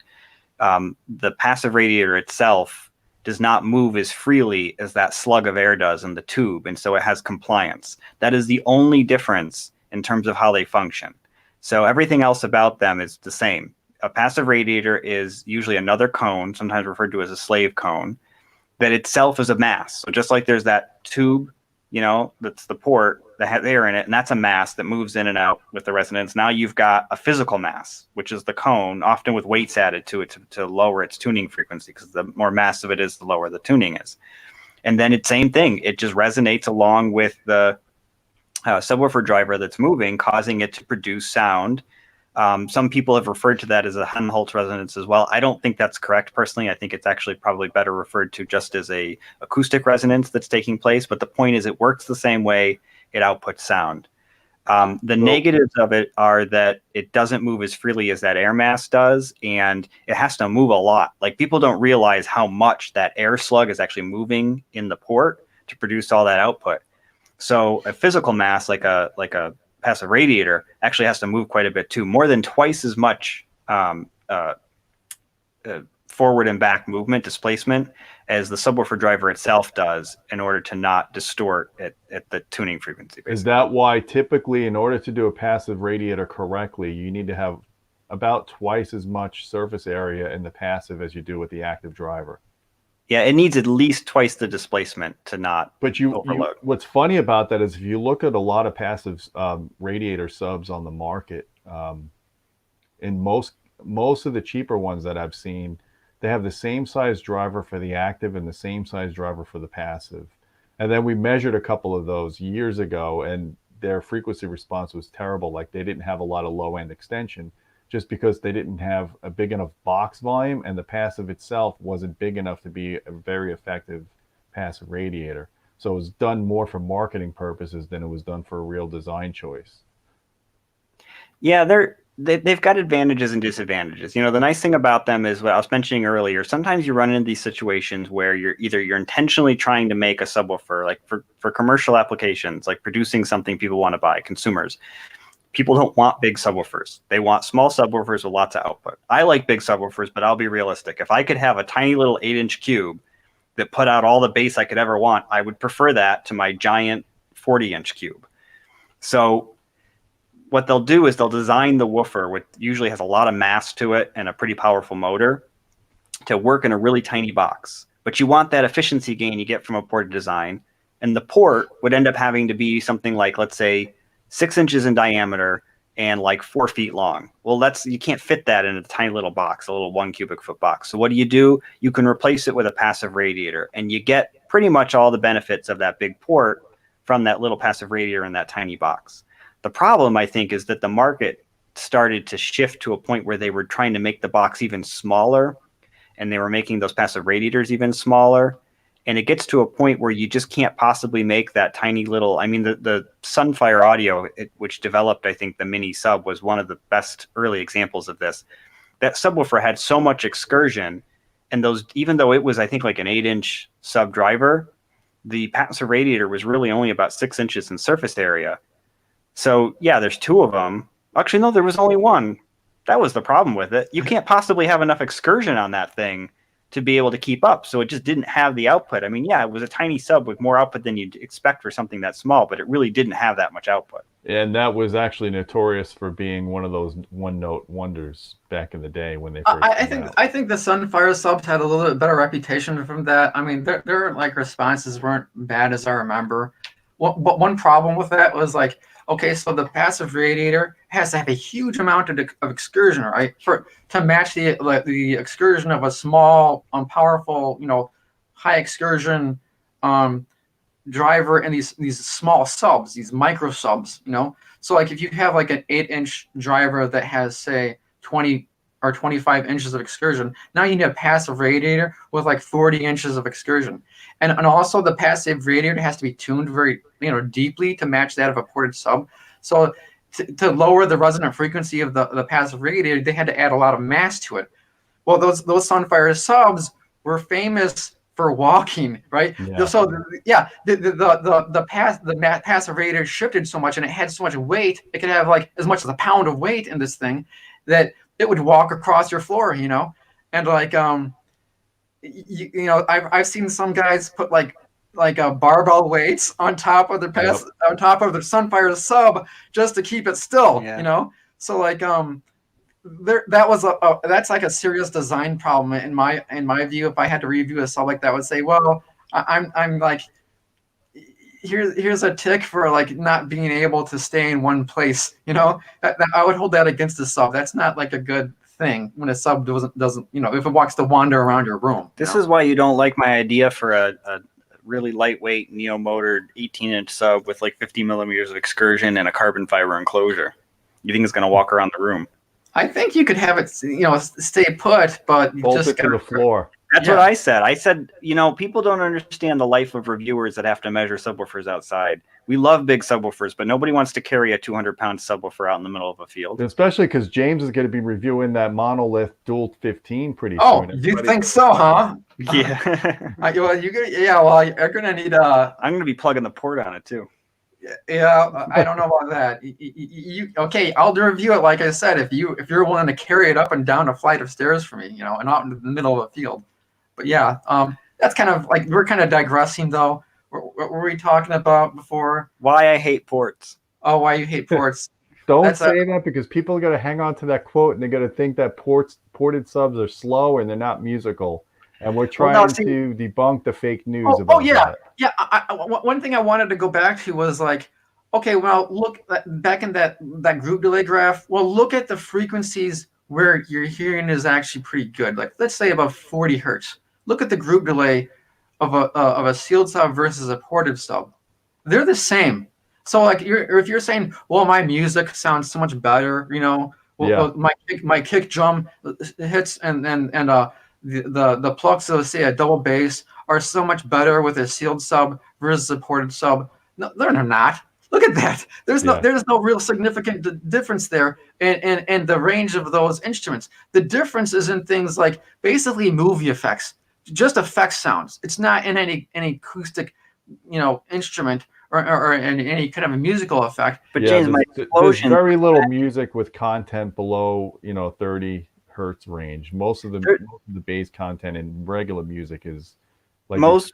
the passive radiator itself does not move as freely as that slug of air does in the tube, and so it has compliance. That is the only difference in terms of how they function. So everything else about them is the same. A passive radiator is usually another cone, sometimes referred to as a slave cone, that itself is a mass. So just like there's that tube, that's the port that has air in it, and that's a mass that moves in and out with the resonance. Now you've got a physical mass, which is the cone, often with weights added to it to lower its tuning frequency, because the more massive it is, the lower the tuning is. And then it's same thing. It just resonates along with the subwoofer driver that's moving, causing it to produce sound. Some people have referred to that as a Helmholtz resonance as well. I don't think that's correct personally. I think it's actually probably better referred to just as a acoustic resonance that's taking place. But the point is, it works the same way. It outputs sound. The negatives of it are that it doesn't move as freely as that air mass does, and it has to move a lot. Like, people don't realize how much that air slug is actually moving in the port to produce all that output. So a physical mass like a passive radiator actually has to move quite a bit too, more than twice as much forward and back movement displacement as the subwoofer driver itself does, in order to not distort at the tuning frequency. Basically. Is that why typically, in order to do a passive radiator correctly, you need to have about twice as much surface area in the passive as you do with the active driver? Yeah, it needs at least twice the displacement to not overload. What's funny about that is, if you look at a lot of passive radiator subs on the market, in most of the cheaper ones that I've seen, they have the same size driver for the active and the same size driver for the passive. And then we measured a couple of those years ago, and their frequency response was terrible. Like, they didn't have a lot of low end extension, just because they didn't have a big enough box volume, and the passive itself wasn't big enough to be a very effective passive radiator. So it was done more for marketing purposes than it was done for a real design choice. Yeah, they've got advantages and disadvantages. The nice thing about them is what I was mentioning earlier. Sometimes you run into these situations where you're intentionally trying to make a subwoofer, like for commercial applications, like producing something people want to buy, consumers. People don't want big subwoofers. They want small subwoofers with lots of output. I like big subwoofers, but I'll be realistic. If I could have a tiny little 8-inch cube that put out all the bass I could ever want, I would prefer that to my giant 40-inch cube. So what they'll do is they'll design the woofer, which usually has a lot of mass to it and a pretty powerful motor, to work in a really tiny box. But you want that efficiency gain you get from a ported design. And the port would end up having to be something like, let's say, 6 inches in diameter and like 4 feet long. Well, you can't fit that in a tiny little box, a little 1 cubic foot box. So what do? You can replace it with a passive radiator, and you get pretty much all the benefits of that big port from that little passive radiator in that tiny box. The problem, I think, is that the market started to shift to a point where they were trying to make the box even smaller, and they were making those passive radiators even smaller. And it gets to a point where you just can't possibly make that tiny little, the Sunfire Audio, which developed, I think, the mini sub, was one of the best early examples of this. That subwoofer had so much excursion, and even though it was, I think, like an 8-inch sub driver, the passive radiator was really only about 6 inches in surface area. So yeah, there's 2 of them. Actually, no, there was only 1. That was the problem with it. You can't possibly have enough excursion on that thing to be able to keep up. So it just didn't have the output. It was a tiny sub with more output than you'd expect for something that small, but it really didn't have that much output. And that was actually notorious for being one of those one-note wonders back in the day when they first came out. I think the Sunfire subs had a little bit better reputation from that. Their like responses weren't bad as I remember. One problem with that was like, okay, so the passive radiator has to have a huge amount of excursion, right, to match the excursion of a small, powerful, high excursion driver and these small subs, these micro subs, So like if you have like an 8-inch driver that has, say, 20 or 25 inches of excursion. Now you need a passive radiator with like 40 inches of excursion. And also the passive radiator has to be tuned very, deeply to match that of a ported sub. So to lower the resonant frequency of the passive radiator, they had to add a lot of mass to it. Well, those Sunfire subs were famous for walking, right? Yeah. So the passive radiator shifted so much, and it had so much weight. It could have like as much as a pound of weight in this thing that it would walk across your floor, and like I've seen some guys put like barbell weights on top of the on top of the Sunfire sub just to keep it still, So like that's like a serious design problem in my view. If I had to review a sub like that, I would say, well, I'm like, here's a tick for like not being able to stay in one place. That I would hold that against the sub. That's not like a good thing when a sub doesn't if it wants to wander around your room. This is why you don't like my idea for a really lightweight neo-motored 18-inch sub with like 50 millimeters of excursion and a carbon fiber enclosure. You think it's going to walk around the room? I think you could have it, stay put, but bolt just it to the floor. That's what I said. I said, people don't understand the life of reviewers that have to measure subwoofers outside. We love big subwoofers, but nobody wants to carry a 200-pound subwoofer out in the middle of a field. Especially because James is going to be reviewing that monolith Dual 15 pretty soon. Oh, you think so, huh? Yeah. Well, you're gonna need a. I'm gonna be plugging the port on it too. Yeah, I don't know about that. Okay? I'll review it. Like I said, if you're willing to carry it up and down a flight of stairs for me, and out in the middle of a field. But yeah, that's kind of like we're kind of digressing though. What were we talking about before? Why I hate ports. Oh, why you hate ports? Don't say that because people are going to hang on to that quote and they're going to think that ported subs are slow and they're not musical. And we're trying to debunk the fake news about that. Yeah. One thing I wanted to go back to was like, okay, well, look back in that group delay graph. Well, look at the frequencies where your hearing is actually pretty good. Like, let's say about 40 hertz. Look at the group delay of a sealed sub versus a ported sub. They're the same. So like, if you're saying, well, my music sounds so much better, my kick drum hits and the plucks of, say, a double bass are so much better with a sealed sub versus a ported sub. No, they're not. Look at that. There's no real significant difference there in the range of those instruments. The difference is in things like basically movie effects, just effect sounds. It's not in any acoustic, instrument or in any kind of a musical effect. But James, there's very little music with content below 30 hertz range. Most of the bass content in regular music is like most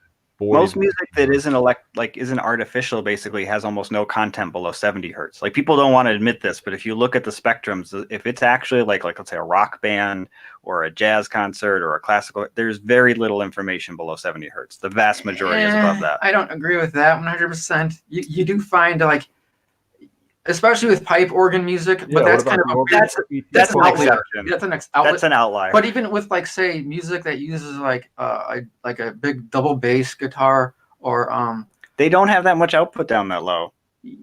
music that isn't artificial basically has almost no content below 70 hertz. Like, people don't want to admit this, but if you look at the spectrums, if it's actually like let's say a rock band or a jazz concert or a classical, there's very little information below 70 hertz. The vast majority is above that. I don't agree with that 100%. You do find like, especially with pipe organ music, but that's kind of that's an outlier. That's an outlet. That's an outlier. But even with like, say, music that uses like a big double bass guitar or they don't have that much output down that low.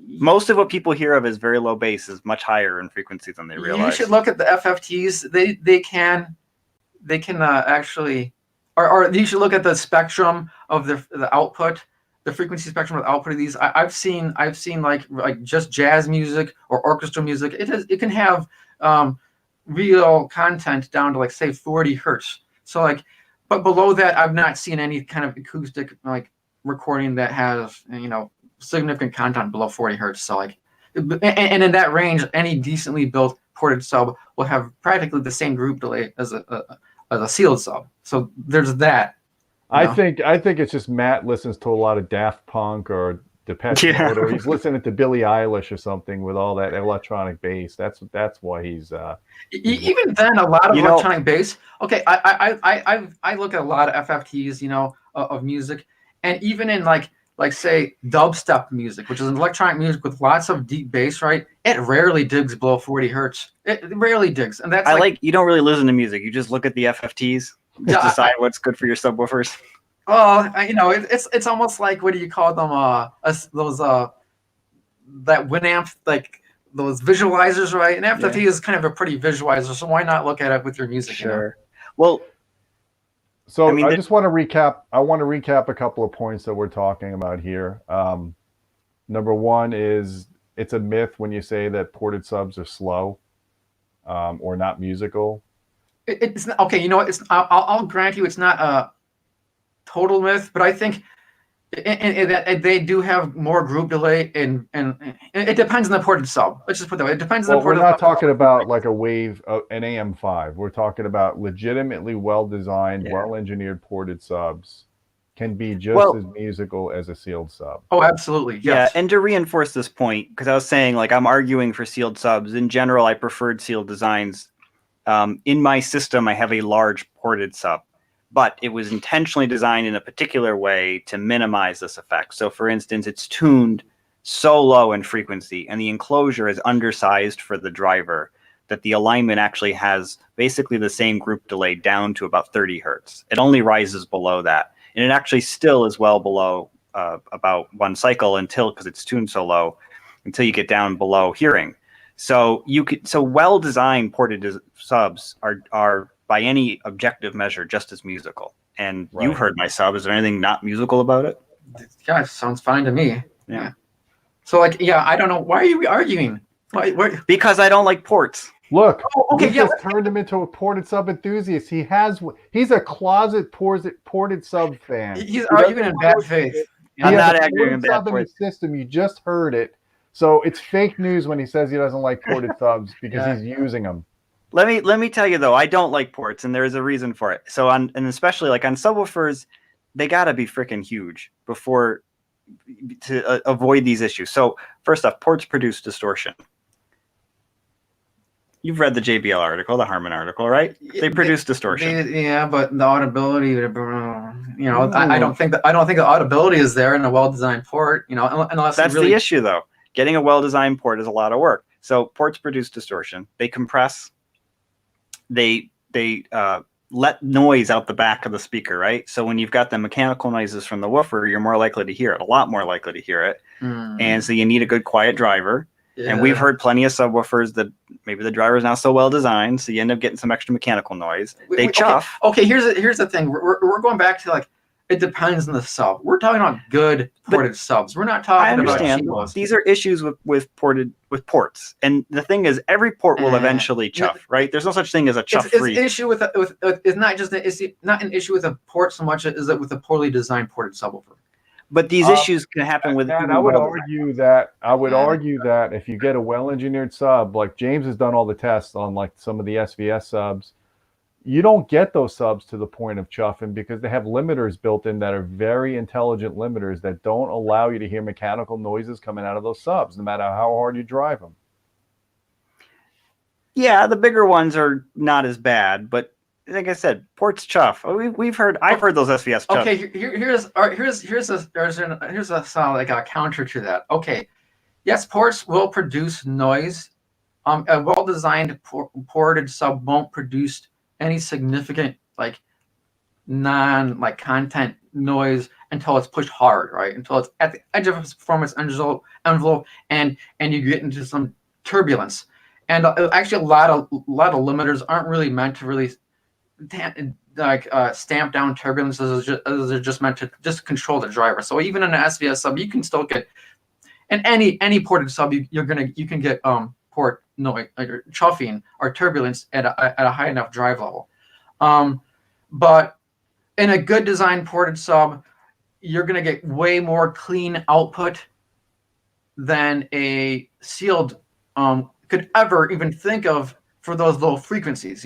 Most of what people hear of as very low bass is much higher in frequency than they realize. You should look at the FFTs. They can actually, or you should look at the spectrum of the output. The frequency spectrum of the output of these. I've seen like just jazz music or orchestral music. It can have real content down to like, say, 40 hertz. So like, but below that, I've not seen any kind of acoustic like recording that has significant content below 40 hertz. So like, and in that range, any decently built ported sub will have practically the same group delay as a sealed sub. So there's that. I think it's just Matt listens to a lot of Daft Punk or Depeche Mode, or he's listening to Billie Eilish or something with all that electronic bass. That's why he's even then a lot of electronic bass. Okay, I look at a lot of FFTs, of music, and even in like say dubstep music, which is an electronic music with lots of deep bass, right? It rarely digs below 40 hertz. It rarely digs, and that's you don't really listen to music. You just look at the FFTs. Decide what's good for your subwoofers. Well, it's almost like, what do you call them? Those that Winamp, like those visualizers, right? And FFT is kind of a pretty visualizer, so why not look at it with your music? Sure. You know? Well, So I mean, I just want to recap. I want to recap a couple of points that we're talking about here. Number one is it's a myth when you say that ported subs are slow or not musical. It's not, okay. You know what? I'll grant you it's not a total myth, but I think that they do have more group delay, and it depends on the ported sub. Let's just put that way. It depends on the ported We're not sub. talking about like a wave, an AM5. We're talking about legitimately well-designed, well-engineered ported subs can be just as musical as a sealed sub. Oh, absolutely. Yes. Yeah, and to reinforce this point, because I was saying, like, I'm arguing for sealed subs. In general, I preferred sealed designs. In my system, I have a large ported sub, but it was intentionally designed in a particular way to minimize this effect. So, for instance, it's tuned so low in frequency, and the enclosure is undersized for the driver, that the alignment actually has basically the same group delay down to about 30 hertz. It only rises below that. And it actually still is well below about 1 cycle because it's tuned so low, until you get down below hearing. So well-designed ported subs are by any objective measure just as musical. And you've heard my sub. Is there anything not musical about it? Yeah, it sounds fine to me. Yeah. So I don't know. Why are you arguing? Because I don't like ports. Look, we just turned him into a ported sub enthusiast. He's a closet ported sub fan. He's arguing in bad faith. I'm not arguing in bad faith. System, you just heard it. So it's fake news when he says he doesn't like ported subs because he's using them. Let me tell you though, I don't like ports, and there is a reason for it. So and especially like on subwoofers, they gotta be freaking huge to avoid these issues. So first off, ports produce distortion. You've read the JBL article, the Harman article, right? They produce distortion. But the audibility, I don't think the audibility is there in a well-designed port. Unless that's the issue, though. Getting a well-designed port is a lot of work. So ports produce distortion. They compress. They let noise out the back of the speaker, right? So when you've got the mechanical noises from the woofer, you're more likely to hear it, a lot more likely to hear it. And so you need a good quiet driver. Yeah. And we've heard plenty of subwoofers that maybe the driver is not so well designed, so you end up getting some extra mechanical noise. They chuff. Okay, here's the thing. We're going back to like it depends on the sub. We're talking about good ported subs. We're not talking about cheap ones. These are issues with ports, and the thing is, every port will eventually chuff, right? There's no such thing as a chuff-free. It's an issue it's not just not an issue with a port so much as it with a poorly designed ported subwoofer. But these issues can happen with. And I would argue that if you get a well-engineered sub, like James has done all the tests on like some of the SVS subs, you don't get those subs to the point of chuffing because they have limiters built in that are very intelligent limiters that don't allow you to hear mechanical noises coming out of those subs, no matter how hard you drive them. Yeah, the bigger ones are not as bad, but like I said, ports chuff. I've heard those SVS chuff. Okay, here's a like a counter to that. Okay, yes, ports will produce noise. A well-designed ported sub won't produce any significant content noise until it's pushed hard, right? Until it's at the edge of its performance envelope, and you get into some turbulence. And actually, a lot of limiters aren't really meant to really stamp down turbulence as they're just meant to just control the driver. So even in an SVS sub, you can still get, in any ported sub, you can get port noise, chuffing or turbulence at a high enough drive level. But in a good design ported sub, you're gonna get way more clean output than a sealed could ever even think of for those low frequencies,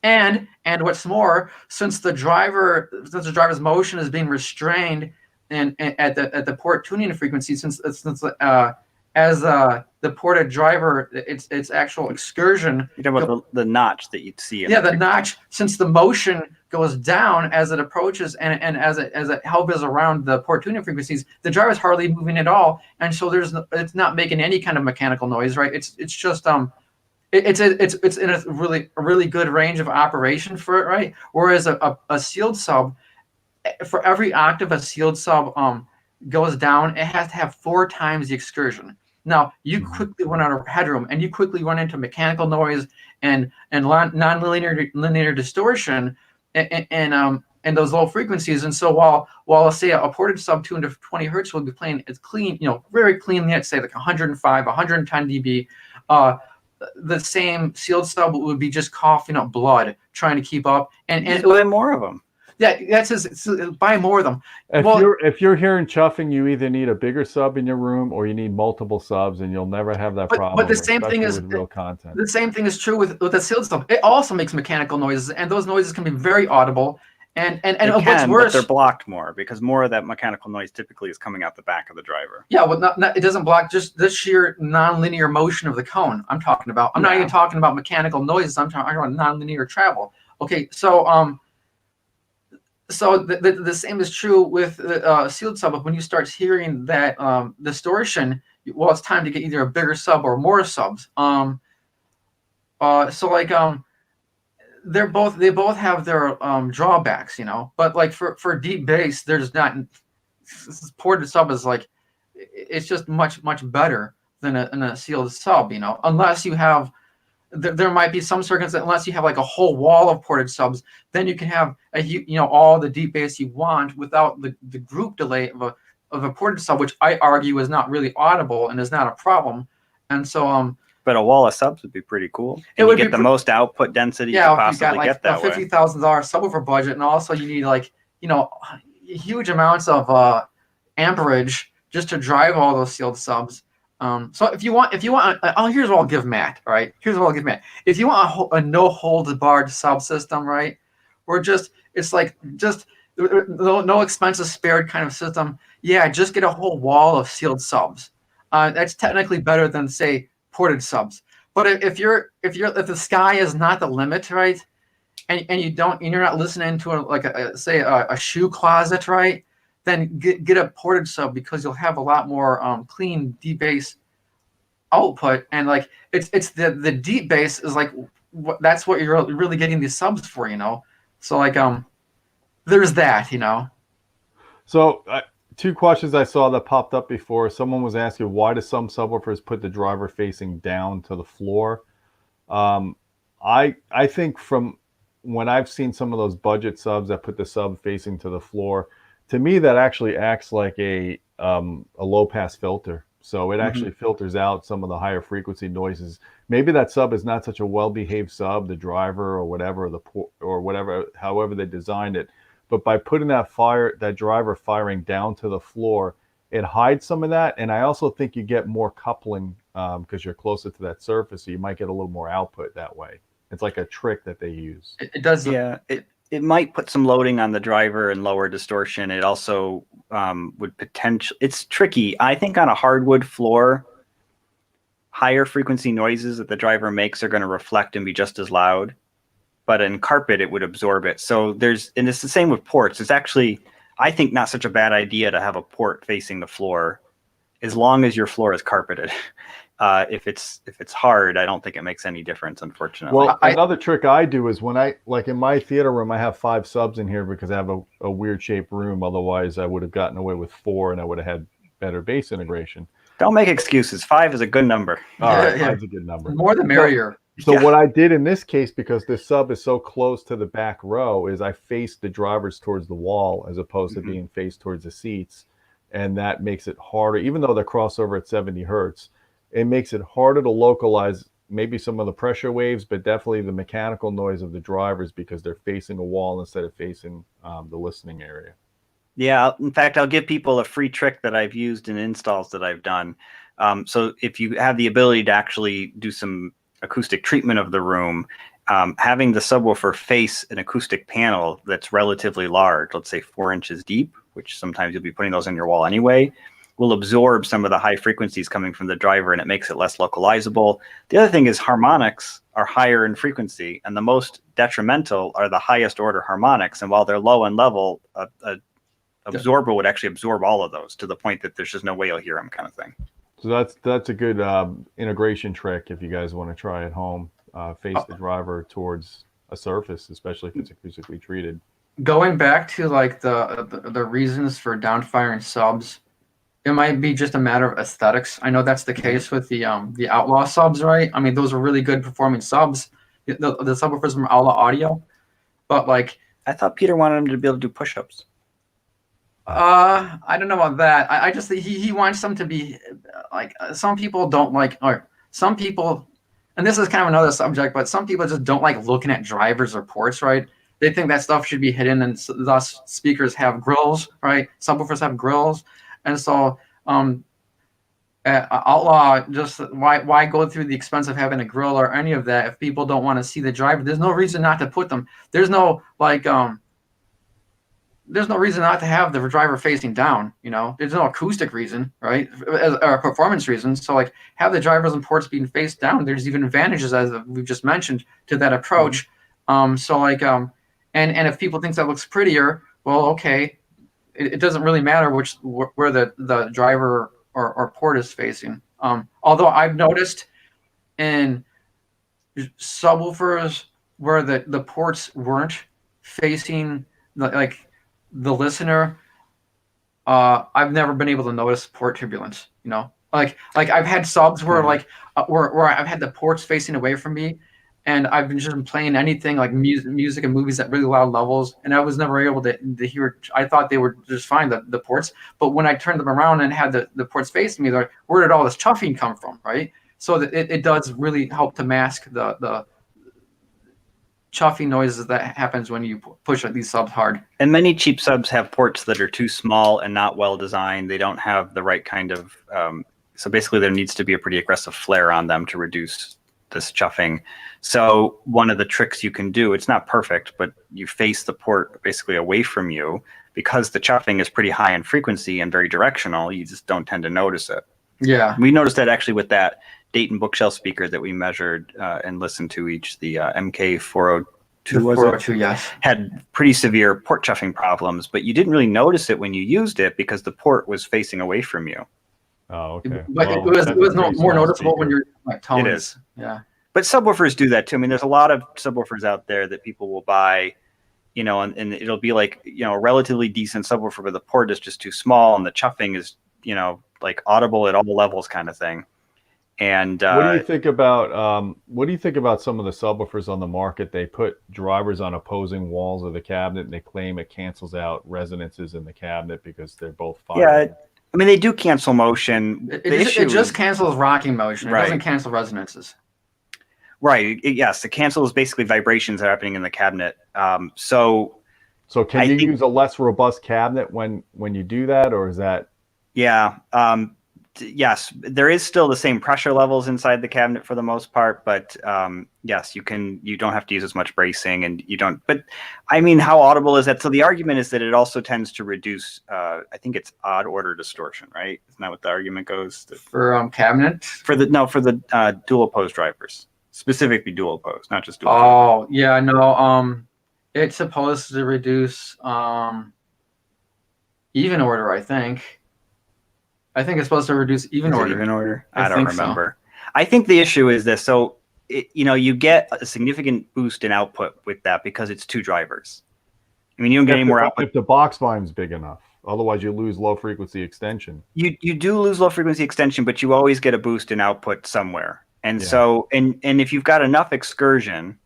And what's more, since the driver's motion is being restrained and at the port tuning frequency, as the ported driver, its actual excursion. You're talking about the notch that you'd see. The notch. Since the motion goes down as it approaches and as it hovers around the port tuning frequencies, the driver's hardly moving at all, and so it's not making any kind of mechanical noise, right? It's just It's in a really good range of operation for it, right? Whereas a sealed sub, for every octave a sealed sub goes down, it has to have 4 times the excursion. Now you quickly run out of headroom, and you quickly run into mechanical noise and non-linear distortion, and those low frequencies. And so while let's say a ported sub 220 hertz will be playing it's clean, very cleanly, I'd say like 105, 110 dB. The same sealed sub would be just coughing up blood trying to keep up, and just buy more of them. Yeah, buy more of them. If you're hearing chuffing, you either need a bigger sub in your room or you need multiple subs, and you'll never have that problem. But the same thing is with real content. The same thing is true with the sealed sub. It also makes mechanical noises, and those noises can be very audible. And what's worse, but they're blocked more because more of that mechanical noise typically is coming out the back of the driver. Yeah, well, it doesn't block just the sheer non-linear motion of the cone. I'm talking about. I'm not even talking about mechanical noises. I'm talking about non-linear travel. Okay, so the same is true with the sealed sub. When you start hearing that distortion, well, it's time to get either a bigger sub or more subs. They both have their drawbacks, But like for deep bass, there's not. Ported sub is like, it's just much better than a sealed sub, Unless you have. There might be some circumstances, unless you have like a whole wall of ported subs, then you can have all the deep bass you want without the group delay of a ported sub, which I argue is not really audible and is not a problem. And so but a wall of subs would be pretty cool. And you get the most output density you could possibly get that way. $50,000 subwoofer budget, and also you need like huge amounts of amperage just to drive all those sealed subs. So if you want, here's what I'll give Matt. All right, here's what I'll give Matt. If you want a no holds barred subsystem, right, or it's like no expenses spared kind of system. Yeah, just get a whole wall of sealed subs. That's technically better than say ported subs. But if the sky is not the limit, right, and you're not listening to a shoe closet, right, then get a ported sub because you'll have a lot more clean deep bass output, and like it's the deep bass is like that's what you're really getting these subs for, So like there's that, So two questions I saw that popped up before. Someone was asking, why do some subwoofers put the driver facing down to the floor? I think from when I've seen some of those budget subs that put the sub facing to the floor, to me that actually acts like a low pass filter. So it actually filters out some of the higher frequency noises. Maybe that sub is not such a well-behaved sub, the driver or whatever, however they designed it. But by putting that driver firing down to the floor, it hides some of that. And I also think you get more coupling because you're closer to that surface, so you might get a little more output that way. It's like a trick that they use. It does. Yeah, it might put some loading on the driver and lower distortion. It also would potentially, it's tricky. I think on a hardwood floor, higher frequency noises that the driver makes are going to reflect and be just as loud. But in carpet, it would absorb it. So and it's the same with ports. It's actually, I think, not such a bad idea to have a port facing the floor, as long as your floor is carpeted. If it's hard, I don't think it makes any difference, unfortunately. Well, another trick I do is when like in my theater room, I have 5 subs in here because I have a weird shaped room. Otherwise, I would have gotten away with 4 and I would have had better bass integration. Don't make excuses. 5 is a good number. All right, 5's a good number. More the merrier. So what I did in this case, because the sub is so close to the back row, is I faced the drivers towards the wall as opposed to being faced towards the seats. And that makes it harder, even though they're crossover at 70 hertz. It makes it harder to localize maybe some of the pressure waves, but definitely the mechanical noise of the drivers because they're facing a wall instead of facing the listening area. Yeah, in fact, I'll give people a free trick that I've used in installs that I've done. So if you have the ability to actually do some acoustic treatment of the room, having the subwoofer face an acoustic panel that's relatively large, let's say 4 inches deep, which sometimes you'll be putting those on your wall anyway, will absorb some of the high frequencies coming from the driver, and it makes it less localizable. The other thing is harmonics are higher in frequency, and the most detrimental are the highest order harmonics. And while they're low in level, a absorber would actually absorb all of those to the point that there's just no way you'll hear them, kind of thing. So that's a good integration trick if you guys want to try at home. Face the driver towards a surface, especially if it's acoustically treated. Going back to like the reasons for downfiring subs, it might be just a matter of aesthetics. I know that's the case with the Outlaw subs, right? I mean, those are really good performing subs, the subwoofers from Outlaw Audio, but like, I thought Peter wanted him to be able to do push-ups. I don't know about that. I just he wants them to be like some people don't like, or some people, and this is kind of another subject, but some people just don't like looking at drivers or ports, right? They think that stuff should be hidden, and thus speakers have grills, right? Subwoofers have grills, and so Outlaw, just why go through the expense of having a grill or any of that if people don't want to see the driver? There's no reason not to put them. There's no reason not to have the driver facing down. There's no acoustic reason, right? Or performance reason. So like have the drivers and ports being faced down. There's even advantages, as we've just mentioned, to that approach. So like and if people think that looks prettier, well, okay, it doesn't really matter where the driver or port is facing. Although I've noticed in subwoofers where the ports weren't facing the listener, I've never been able to notice port turbulence. Like I've had subs where where I've had the ports facing away from me, and I've been just playing anything like music and movies at really loud levels, and I was never able to hear. I thought they were just fine, the ports, but when I turned them around and had the ports facing me, they're like, where did all this chuffing come from, right? So that it does really help to mask the chuffing noises that happens when you push these subs hard. And many cheap subs have ports that are too small and not well designed. They don't have the right kind of so basically there needs to be a pretty aggressive flare on them to reduce this chuffing. So one of the tricks you can do, it's not perfect, but you face the port basically away from you, because the chuffing is pretty high in frequency and very directional. You just don't tend to notice it. Yeah, we noticed that actually with that Dayton bookshelf speaker that we measured and listened to each, the MK402, the 402, yes, had pretty severe port chuffing problems, but you didn't really notice it when you used it because the port was facing away from you. Oh, okay. But well, it was more noticeable when you're like tones. It is. Yeah. But subwoofers do that too. I mean, there's a lot of subwoofers out there that people will buy, and it'll be like, a relatively decent subwoofer, but the port is just too small and the chuffing is, like audible at all levels kind of thing. And what do you think about some of the subwoofers on the market? They put drivers on opposing walls of the cabinet, and they claim it cancels out resonances in the cabinet because they're both firing. Yeah, I mean, they do cancel motion. It just cancels rocking motion. It Right. doesn't cancel resonances. Right. Yes, it cancels basically vibrations that are happening in the cabinet. So can you use a less robust cabinet when you do that, or is that? Yeah. Yes, there is still the same pressure levels inside the cabinet for the most part, but yes, you don't have to use as much bracing, and you don't. But I mean, how audible is that? So the argument is that it also tends to reduce. I think it's odd order distortion, right? Isn't that what the argument goes for cabinet? For the dual oppose drivers, specifically dual oppose, not just dual. Oh yeah, no. It's supposed to reduce even order, I think. I think it's supposed to reduce even order. Even order? I don't remember. So. I think the issue is this. So, you get a significant boost in output with that because it's two drivers. I mean, you don't get any more output. If the box volume's big enough. Otherwise, you lose low frequency extension. You do lose low frequency extension, but you always get a boost in output somewhere. And so, and if you've got enough excursion,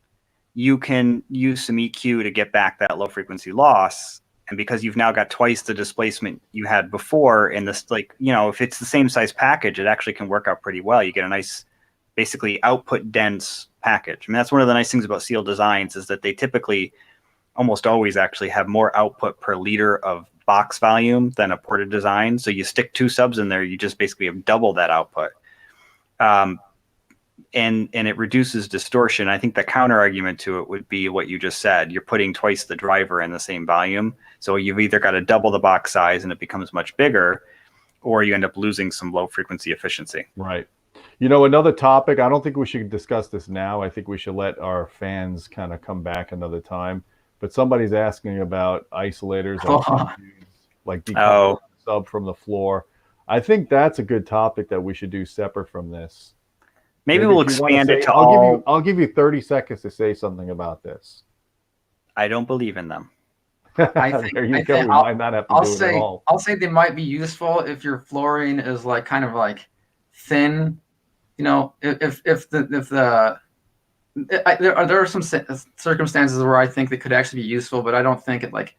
you can use some EQ to get back that low frequency loss. And because you've now got twice the displacement you had before, and this, if it's the same size package, it actually can work out pretty well. You get a nice, basically output dense package. I mean, that's one of the nice things about sealed designs, is that they typically almost always actually have more output per liter of box volume than a ported design. So you stick two subs in there, you just basically have double that output. And it reduces distortion. I think the counter argument to it would be what you just said. You're putting twice the driver in the same volume. So you've either got to double the box size and it becomes much bigger, or you end up losing some low frequency efficiency. Right. Another topic, I don't think we should discuss this now. I think we should let our fans kind of come back another time. But somebody's asking about isolators, like decoupling the sub from the floor. I think that's a good topic that we should do separate from this. Maybe we'll expand it to I'll give you 30 seconds to say something about this. I don't believe in them. I think There you I go. think We might not have to do it at all. I'll say they might be useful if your flooring is like kind of like thin. You know, if the there are some circumstances where I think they could actually be useful, but I don't think it like.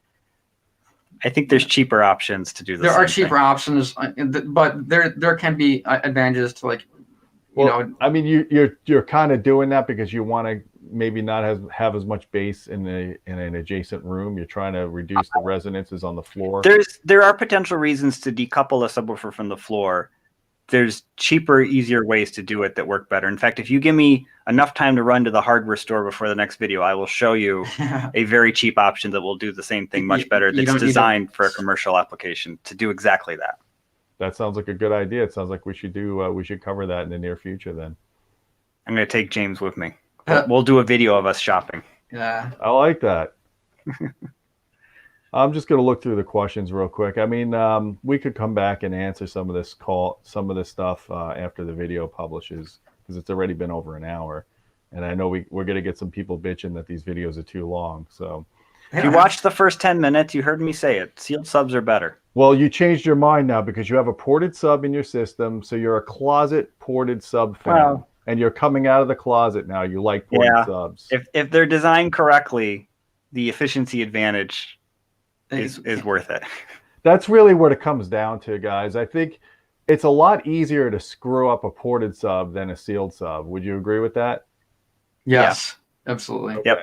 I think there's cheaper options to do the There same are cheaper thing. options, but there can be advantages to like, you Well, know. I mean, you're kind of doing that because you want to maybe not have as much bass in an adjacent room. You're trying to reduce the resonances on the floor. There are potential reasons to decouple a subwoofer from the floor. There's cheaper, easier ways to do it that work better. In fact, if you give me enough time to run to the hardware store before the next video, I will show you a very cheap option that will do the same thing much better. You That's don't need designed for a commercial application to do exactly that. That sounds like a good idea. It sounds like we should cover that in the near future then. I'm going to take James with me. We'll do a video of us shopping. Yeah. I like that. I'm just going to look through the questions real quick. I mean, we could come back and answer some of this stuff after the video publishes, because it's already been over an hour. And I know we're going to get some people bitching that these videos are too long. So If you watched the first 10 minutes, you heard me say it. Sealed subs are better. well, you changed your mind now because you have a ported sub in your system. So you're a closet ported sub fan. Wow. And you're coming out of the closet now. You like ported Yeah. subs. If they're designed correctly, the efficiency advantage is worth it. That's really what it comes down to, guys. I think it's a lot easier to screw up a ported sub than a sealed sub. Would you agree with that? Yes, absolutely. Yep.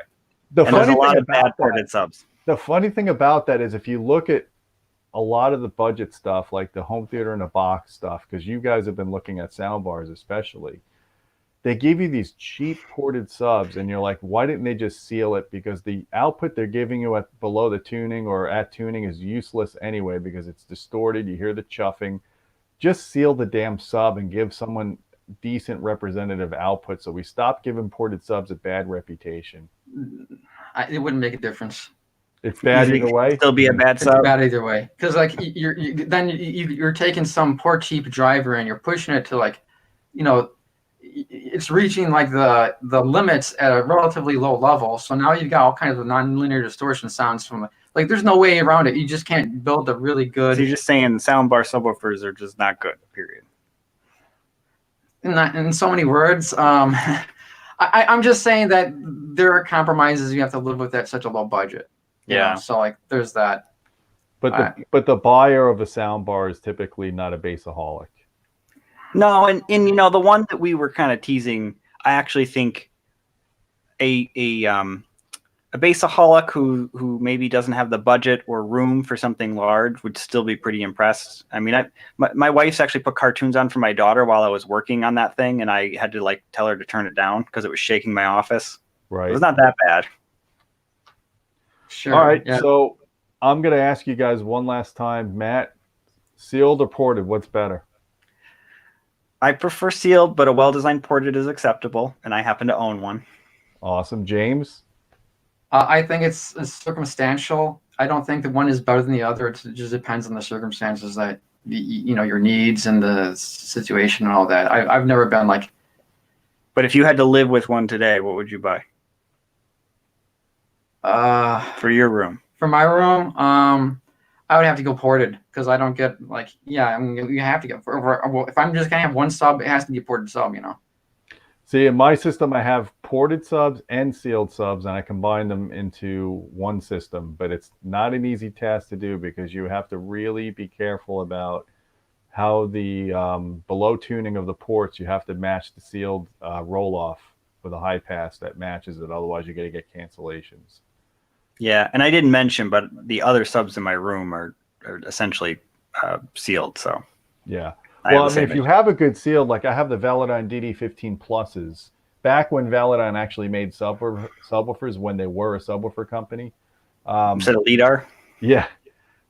The And there's a funny lot thing of bad about ported that, subs. the funny thing about that is if you look at a lot of the budget stuff, like the home theater in a box stuff, because you guys have been looking at sound bars especially, they give you these cheap ported subs and you're like, why didn't they just seal it? Because the output they're giving you at below the tuning or at tuning is useless anyway because it's distorted. You hear the chuffing. Just seal the damn sub and give someone decent representative output so we stop giving ported subs a bad reputation. It wouldn't make a difference. It's bad You think either way. Still be a bad It's sub. bad either way, because like you're taking some poor cheap driver and you're pushing it to like, you know, it's reaching like the limits at a relatively low level. So now you've got all kinds of nonlinear distortion sounds from like there's no way around it. You just can't build a really good. So you're just saying soundbar subwoofers are just not good, period. In so many words. I'm just saying that there are compromises you have to live with at such a low budget. you know? Yeah. So like there's that. But the buyer of a sound bar is typically not a bassaholic. No, and you know, the one that we were kind of teasing, I actually think a bassaholic who maybe doesn't have the budget or room for something large would still be pretty impressed. I mean, my wife's actually put cartoons on for my daughter while I was working on that thing, and I had to like tell her to turn it down because it was shaking my office. Right. It was not that bad. Sure. All right. Yeah. So I'm going to ask you guys one last time. Matt, sealed or ported, what's better? I prefer sealed, but a well-designed ported is acceptable, and I happen to own one. Awesome. James? I think it's circumstantial. I don't think that one is better than the other. It just depends on the circumstances that you know, your needs and the situation and all that. I've never been like. But if you had to live with one today, what would you buy for your room? For my room, I would have to go ported because I don't get like, yeah, I mean, you have to get if I'm just gonna have one sub, it has to be a ported sub, you know. See, in my system, I have ported subs and sealed subs, and I combine them into one system. But it's not an easy task to do because you have to really be careful about how the below tuning of the ports, you have to match the sealed roll-off with a high pass that matches it. Otherwise, you're going to get cancellations. Yeah, and I didn't mention, but the other subs in my room are essentially sealed. So Yeah. I Well, have I the mean, same if you have a good sealed, like I have the Velodyne DD15 Pluses, back when Velodyne actually made subwoofers when they were a subwoofer company. instead of LIDAR. Yeah.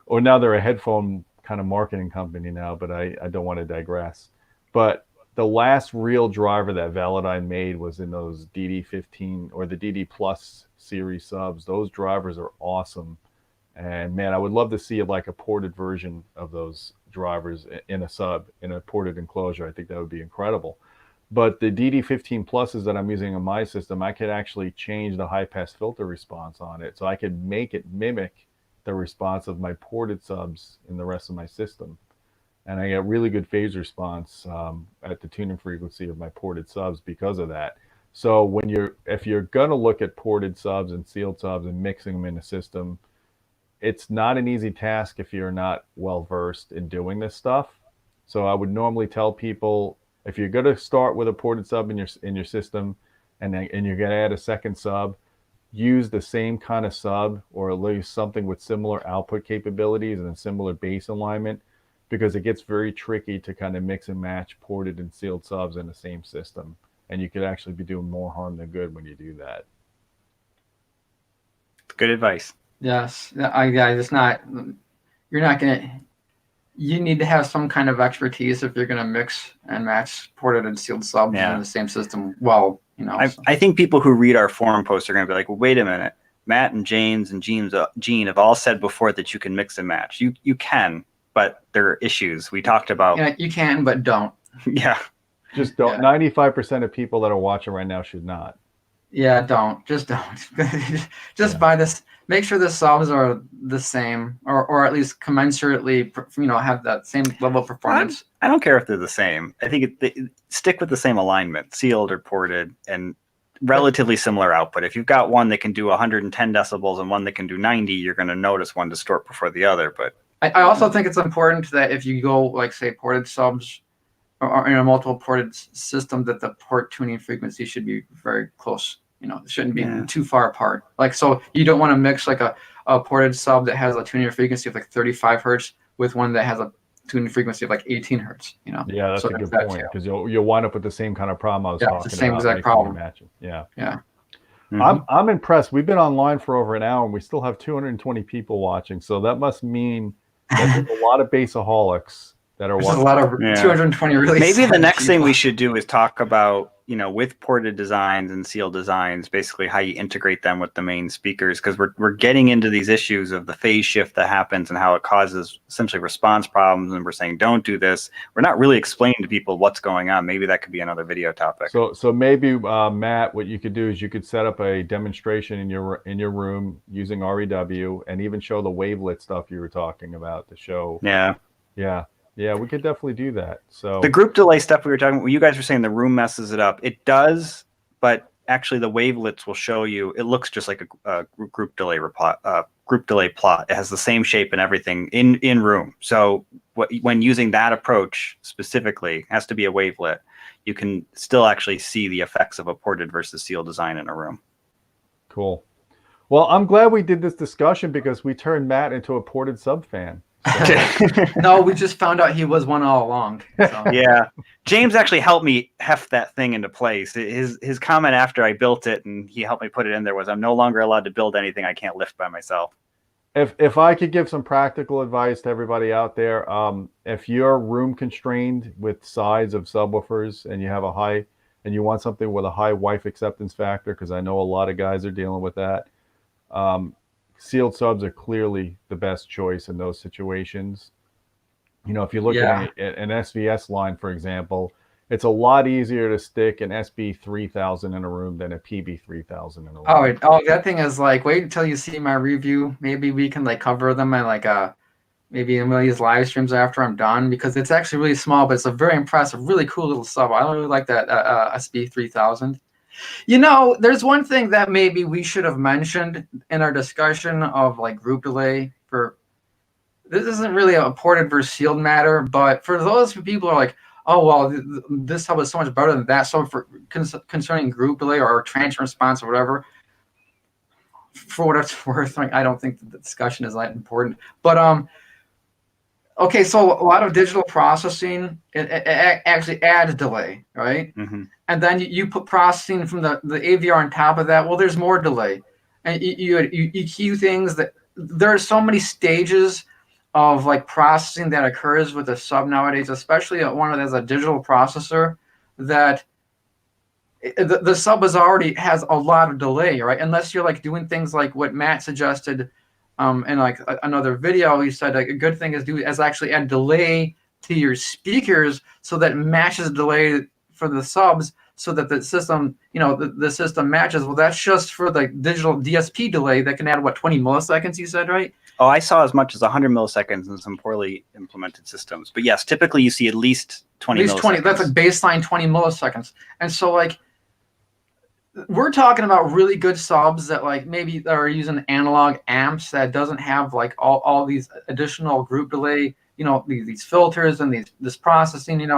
Or now they're a headphone kind of marketing company now, but I don't want to digress. But the last real driver that Velodyne made was in those DD15 or the DD Plus series subs. Those drivers are awesome. And man, I would love to see like a ported version of those drivers in a sub, in a ported enclosure. I think that would be incredible. But the DD15 Pluses that I'm using in my system, I could actually change the high pass filter response on it. So I could make it mimic the response of my ported subs in the rest of my system. And I get really good phase response at the tuning frequency of my ported subs because of that. So if you're gonna look at ported subs and sealed subs and mixing them in a system, it's not an easy task if you're not well versed in doing this stuff. So I would normally tell people, if you're gonna start with a ported sub in your system, and you're gonna add a second sub, use the same kind of sub, or at least something with similar output capabilities and a similar bass alignment, because it gets very tricky to kind of mix and match ported and sealed subs in the same system. And you could actually be doing more harm than good when you do that. Good advice. Yes, it's not. You're not gonna. You need to have some kind of expertise if you're gonna mix and match ported and sealed subs in the same system. Well, you know. I think people who read our forum posts are gonna be like, well, wait a minute. Matt and James and Gene have all said before that you can mix and match. You can, but there are issues we talked about. Yeah, you can, but don't. Yeah. Just don't. 95% of people that are watching right now should not. Yeah, don't. Just buy this. Make sure the subs are the same, or at least commensurately, have that same level of performance. I don't care if they're the same. I think stick with the same alignment, sealed or ported, and relatively similar output. If you've got one that can do 110 decibels and one that can do 90, you're going to notice one distort before the other. But I also think it's important that if you go, like, say, ported subs, or in a multiple ported system, that the port tuning frequency should be very close. It shouldn't be too far apart. Like, so you don't want to mix like a ported sub that has a tuning frequency of like 35 hertz with one that has a tuning frequency of like 18 hertz. Yeah, that's a good point, because you'll wind up with the same kind of problem I was talking about. It's the same exact problem. Yeah. Mm-hmm. I'm impressed. We've been online for over an hour and we still have 220 people watching. So that must mean that there's a lot of bassaholics that are watching. There's a lot of 220 really. Maybe the next thing we should do is talk about, with ported designs and sealed designs, basically how you integrate them with the main speakers, because we're getting into these issues of the phase shift that happens and how it causes essentially response problems. And we're saying, don't do this. We're not really explaining to people what's going on. Maybe that could be another video topic. So maybe Matt, what you could do is you could set up a demonstration in your room using REW, and even show the wavelet stuff you were talking about to show. Yeah, we could definitely do that. So the group delay stuff we were talking about, you guys were saying the room messes it up. It does, but actually the wavelets will show you. It looks just like a group delay plot. It has the same shape and everything in room. So when using that approach specifically, it has to be a wavelet. You can still actually see the effects of a ported versus sealed design in a room. Cool. Well, I'm glad we did this discussion because we turned Matt into a ported sub fan. So. No, we just found out he was one all along. So. Yeah, James actually helped me heft that thing into place. His comment after I built it and he helped me put it in there was, I'm no longer allowed to build anything I can't lift by myself. If I could give some practical advice to everybody out there, if you're room constrained with size of subwoofers and you want something with a high wife acceptance factor, because I know a lot of guys are dealing with that. Sealed subs are clearly the best choice in those situations. If you look at an SVS line, for example, it's a lot easier to stick an SB 3000 in a room than a PB 3000 in a room. Oh, that thing is like, wait until you see my review. Maybe we can like cover them in like maybe in one of these live streams after I'm done, because it's actually really small, but it's a very impressive, really cool little sub. I really like that SB 3000. There's one thing that maybe we should have mentioned in our discussion of like group delay. This isn't really a ported versus sealed matter, but for those people who are like, oh, well, this sub is so much better than that. So for concerning group delay or transfer response or whatever, for what it's worth, I don't think the discussion is that important. But okay, so a lot of digital processing it actually adds delay, right? Mm-hmm. And then you put processing from the AVR on top of that. Well, there's more delay, and you EQ things. That there are so many stages of like processing that occurs with a sub nowadays, especially one that has a digital processor, that the sub has a lot of delay, right? Unless you're like doing things like what Matt suggested in like another video. He said like, a good thing is actually add delay to your speakers so that it matches delay for the subs, so that the system, the system matches. Well, that's just for the digital DSP delay that can add, what, 20 milliseconds, you said, right? Oh, I saw as much as 100 milliseconds in some poorly implemented systems. But yes, typically you see at least 20 At least 20. milliseconds. That's like baseline 20 milliseconds. And so, like, we're talking about really good subs that, like, maybe are using analog amps that doesn't have, like, all these additional group delay, these filters and this processing,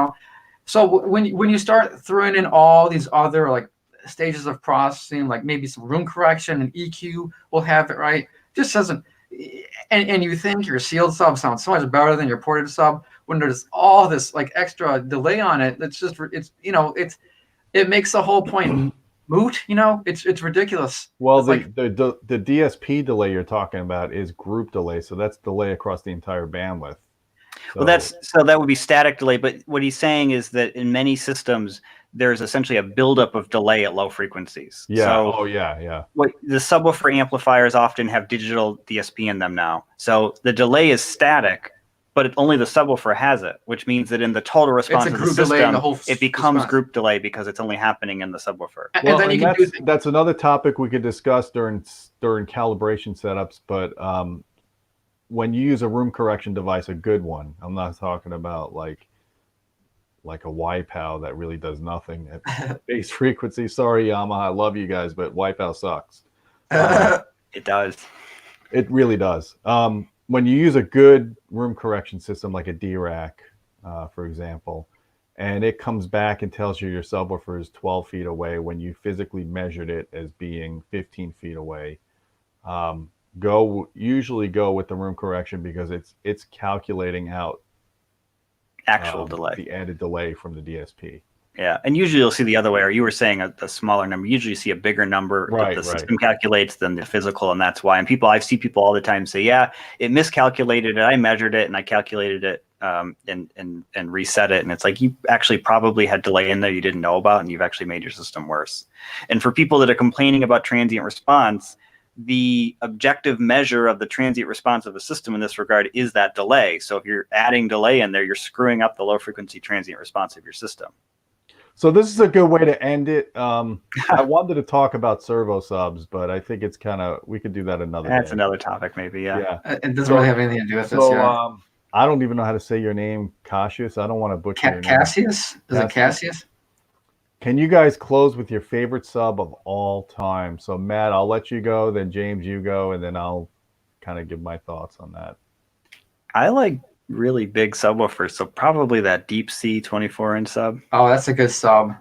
So when you start throwing in all these other, like, stages of processing, like maybe some room correction and EQ will have it, right? Just doesn't, and you think your sealed sub sounds so much better than your ported sub when there's all this, like, extra delay on it. It's just, it makes the whole point moot. It's ridiculous. Well, it's the DSP delay you're talking about is group delay, so that's delay across the entire bandwidth. Well, that would be static delay. But what he's saying is that in many systems, there's essentially a buildup of delay at low frequencies. Yeah. So yeah. What the subwoofer amplifiers often have digital DSP in them now. So the delay is static, but only the subwoofer has it, which means that in the total response of the system, it becomes group delay because it's only happening in the subwoofer. And then you can that's another topic we could discuss during calibration setups, but when you use a room correction device, a good one, I'm not talking about like a Wipeout that really does nothing at base frequency. Sorry, Yamaha, I love you guys, but Wipeout sucks. It does. It really does. When you use a good room correction system like a D-Rack, for example, and it comes back and tells you your subwoofer is 12 feet away when you physically measured it as being 15 feet away, usually go with the room correction because it's calculating out actual delay, the added delay from the DSP. Yeah, and usually you'll see the other way, or you were saying a smaller number. Usually you see a bigger number that the system calculates than the physical, and that's why. And I see people all the time say, yeah, it miscalculated it. I measured it and I calculated it and reset it. And it's like, you actually probably had delay in there you didn't know about, and you've actually made your system worse. And for people that are complaining about transient response, the objective measure of the transient response of a system in this regard is that delay. So if you're adding delay in there, you're screwing up the low frequency transient response of your system. So this is a good way to end it. I wanted to talk about servo subs, but I think it's we could do that another day. That's another topic maybe, yeah. It doesn't really have anything to do with this, yeah. I don't even know how to say your name, Cassius. I don't want to butcher your name. Cassius? Is it Cassius? Can you guys close with your favorite sub of all time? So Matt, I'll let you go, then James, you go, and then I'll kind of give my thoughts on that. I like really big subwoofers, so probably that Deep Sea 24-inch sub. Oh, that's a good sub.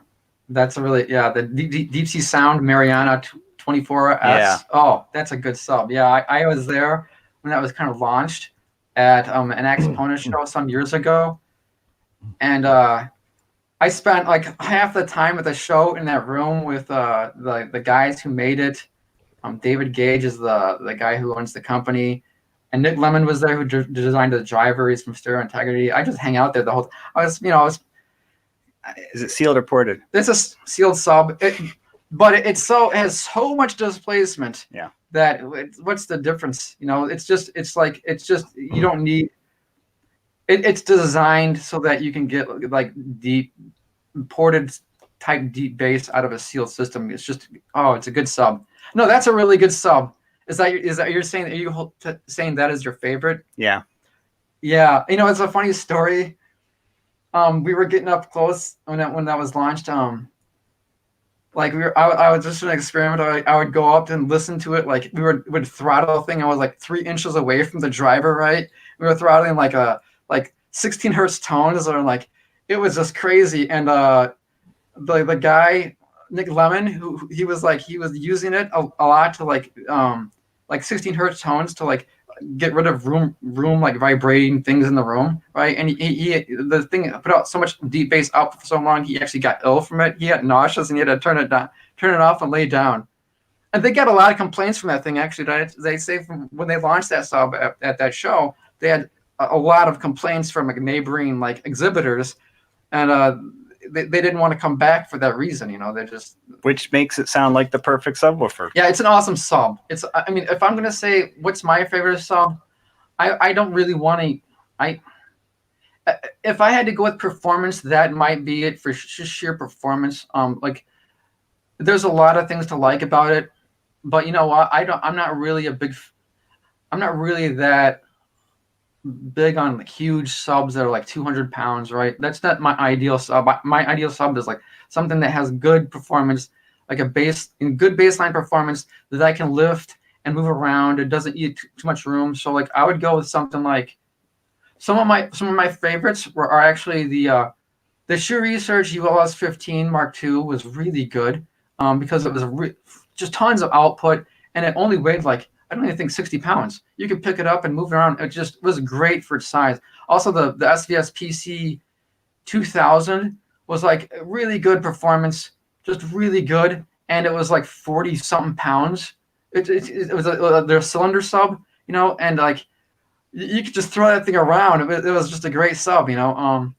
That's a really, the Deep Sea Sound Mariana 24S. Yeah. Oh, that's a good sub. Yeah, I was there when that was kind of launched at an Exponent show some years ago, and I spent like half the time at the show in that room with the guys who made it. David Gage is the guy who owns the company, and Nick Lemon was there who designed the driver. He's from Stereo Integrity. I just hang out there the whole time. Is it sealed or ported? It's a sealed sub, but it has so much displacement. Yeah. That what's the difference? It's just you don't need. It's designed so that you can get like deep ported type deep bass out of a sealed system. It's just it's a good sub. No, that's a really good sub. Is that you're saying that saying that is your favorite? Yeah. Yeah. It's a funny story. We were getting up close when that was launched. I was just an experiment. I would go up and listen to it. Like would throttle the thing. I was like 3 inches away from the driver. Right. We were throttling like 16 hertz tones, or like it was just crazy. And the guy Nick Lemon, who he was using it a lot to like 16 hertz tones to like get rid of room like vibrating things in the room, right? And he the thing put out so much deep bass out for so long, he actually got ill from it. He had nauseous, and he had to turn it off and lay down. And they got a lot of complaints from that thing. Actually, they say from when they launched that sub at that show, they had a lot of complaints from like neighboring like exhibitors, and they didn't want to come back for that reason. They just, which makes it sound like the perfect subwoofer. Yeah, it's an awesome sub. I mean, if I'm gonna say what's my favorite sub, I don't really want to. if I had to go with performance, that might be it for just sheer performance. Like there's a lot of things to like about it, but you know what? I'm not really I'm not really that big on like huge subs that are like 200 pounds, right? That's not my ideal sub. My ideal sub is like something that has good performance, like a good baseline performance that I can lift and move around. It doesn't eat too much room. So like I would go with something like some of my favorites are actually the Shoe Research ULS 15 Mark II was really good because it was just tons of output and it only weighed like I don't even think 60 pounds. You could pick it up and move it around. It just was great for its size. Also, the SVS PC 2000 was like really good performance, just really good, and it was like 40 something pounds. It was their cylinder sub, you know, and like you could just throw that thing around. It was just a great sub, you know.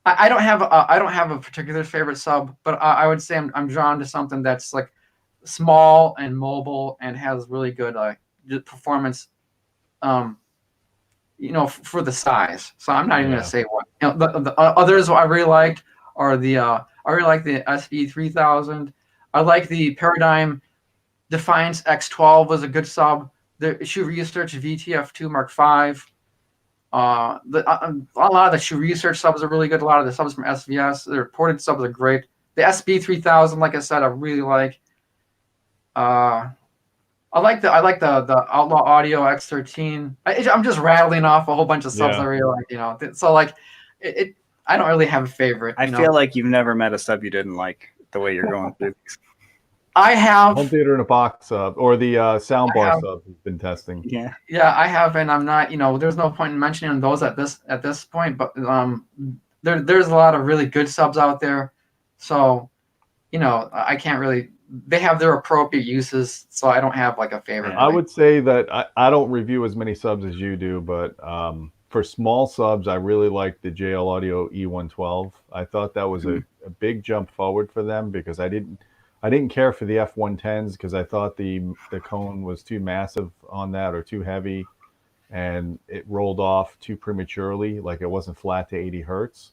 I don't have a particular favorite sub, but I would say I'm drawn to something that's like small and mobile and has really good performance, you know, for the size. So I'm not even gonna say what. You know, the others I really liked are I really like the SB 3000. I like the Paradigm Defiance X12 was a good sub. The Shoe Research VTF2 Mark V. A lot of the Shoe Research subs are really good. A lot of the subs from SVS, the reported subs are great. The SB 3000, like I said, I really like. I like the Outlaw Audio X13. I'm just rattling off a whole bunch of subs I really like, you know. So like, I don't really have a favorite. I feel like you've never met a sub you didn't like the way you're going through these. I have Home theater in a box sub or the soundbar sub we've been testing. Yeah, I have, and I'm not. You know, there's no point in mentioning those at this point. But there's a lot of really good subs out there, so you know I can't really. They have their appropriate uses, so I don't have like a favorite. I would say that I don't review as many subs as you do, but for small subs, I really like the JL Audio E112. I thought that was a big jump forward for them because I didn't care for the F110s because I thought the cone was too massive on that or too heavy, and it rolled off too prematurely, like it wasn't flat to 80 hertz.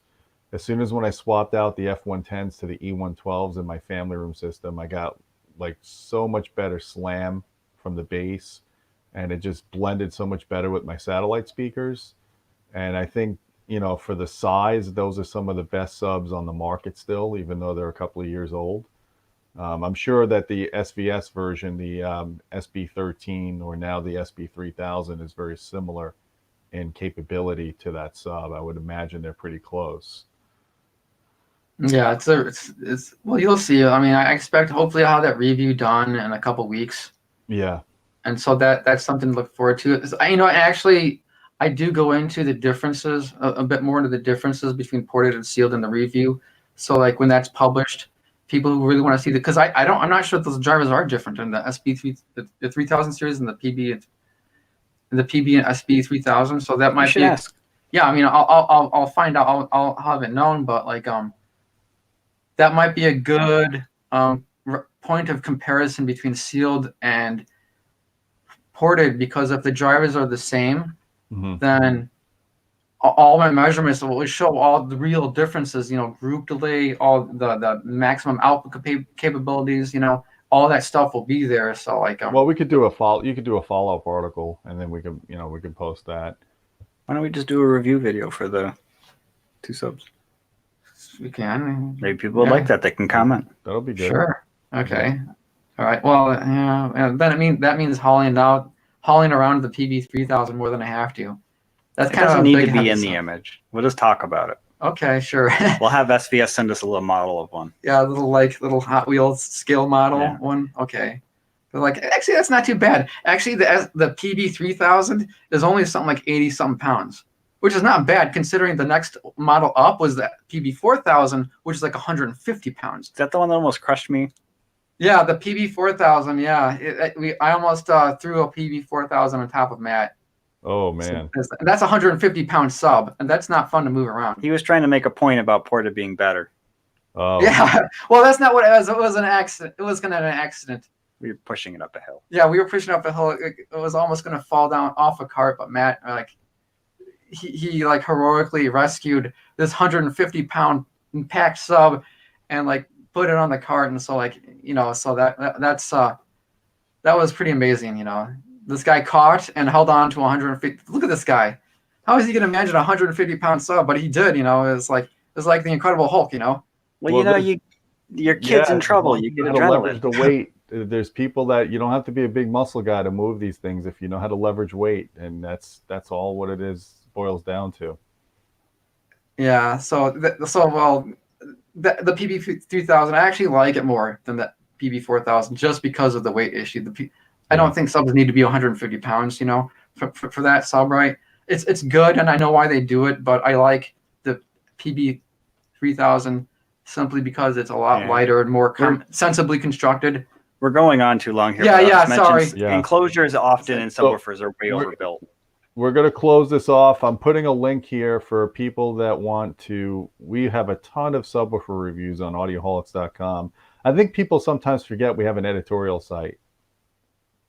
As soon as when I swapped out the F110s to the E112s in my family room system, I got like so much better slam from the bass, and it just blended so much better with my satellite speakers. And I think, you know, for the size, those are some of the best subs on the market still, even though they're a couple of years old. I'm sure that the SVS version, the SB13 or now the SB3000 is very similar in capability to that sub. I would imagine they're pretty close. Yeah, it's well, you'll see. I mean, I expect hopefully I'll have that review done in a couple weeks. Yeah. And so that's something to look forward to. You know, actually, I do go into the differences a bit more into the differences between ported and sealed in the review. So like when that's published, people who really want to see that, because I'm not sure if those drivers are different in the SB3 the 3000 series and the PB and SB 3000. So that might be. Ask. Yeah, I mean, I'll find out. I'll have it known, but like that might be a good point of comparison between sealed and ported, because if the drivers are the same, then all my measurements will show all the real differences, you know, group delay, all the maximum output capabilities, you know, all that stuff will be there. So like, well, we could do you could do a follow-up article, and then we could post that. Why don't we just do a review video for the two subs? We can. Maybe people would like that. They can comment. That'll be good. Sure. Okay. All right. Well, yeah. Then that means hauling around the PB 3000 more than I have to. That's It kind of doesn't a need big to be in sub. the image. We'll just talk about it. Okay, sure. We'll have SVS send us a little model of one. Yeah, a little Hot Wheels scale model one. Okay. But like, actually, that's not too bad. Actually, the PB 3000 is only something like 80 something pounds, which is not bad considering the next model up was the PB 4000, which is like 150 pounds. Is that the one that almost crushed me? Yeah, the PB 4000. Yeah, I almost threw a PB 4000 on top of Matt. Oh man, So that's a 150 pound sub, and that's not fun to move around. He was trying to make a point about ported being better. oh Yeah, well, that's not what it was. It was an accident. It was gonna be an accident. We were pushing it up a hill. Yeah, we were pushing up a hill. It was almost gonna fall down off a cart, but Matt, like, he like heroically rescued this 150-pound packed sub and like put it on the cart. And so like, you know, so that was pretty amazing. You know, this guy caught and held on to 150. Look at this guy. How is he going to manage a 150-pound sub? But he did. You know, it's like the Incredible Hulk. You know. Well, you know, your kid's in trouble. You get how to leverage adrenaline. the weight. There's people that you don't have to be a big muscle guy to move these things if you know how to leverage weight, and that's all what it is boils down to. Yeah. The PB3000, I actually like it more than the PB4000 just because of the weight issue. I don't think subs need to be 150 pounds. You know, for that sub, right? It's good, and I know why they do it, but I like the PB3000 simply because it's a lot lighter and more sensibly constructed. We're going on too long here. Yeah, sorry. Enclosures often in subwoofers are way overbuilt. We're going to close this off. I'm putting a link here for people that want to. We have a ton of subwoofer reviews on audioholics.com. I think people sometimes forget we have an editorial site.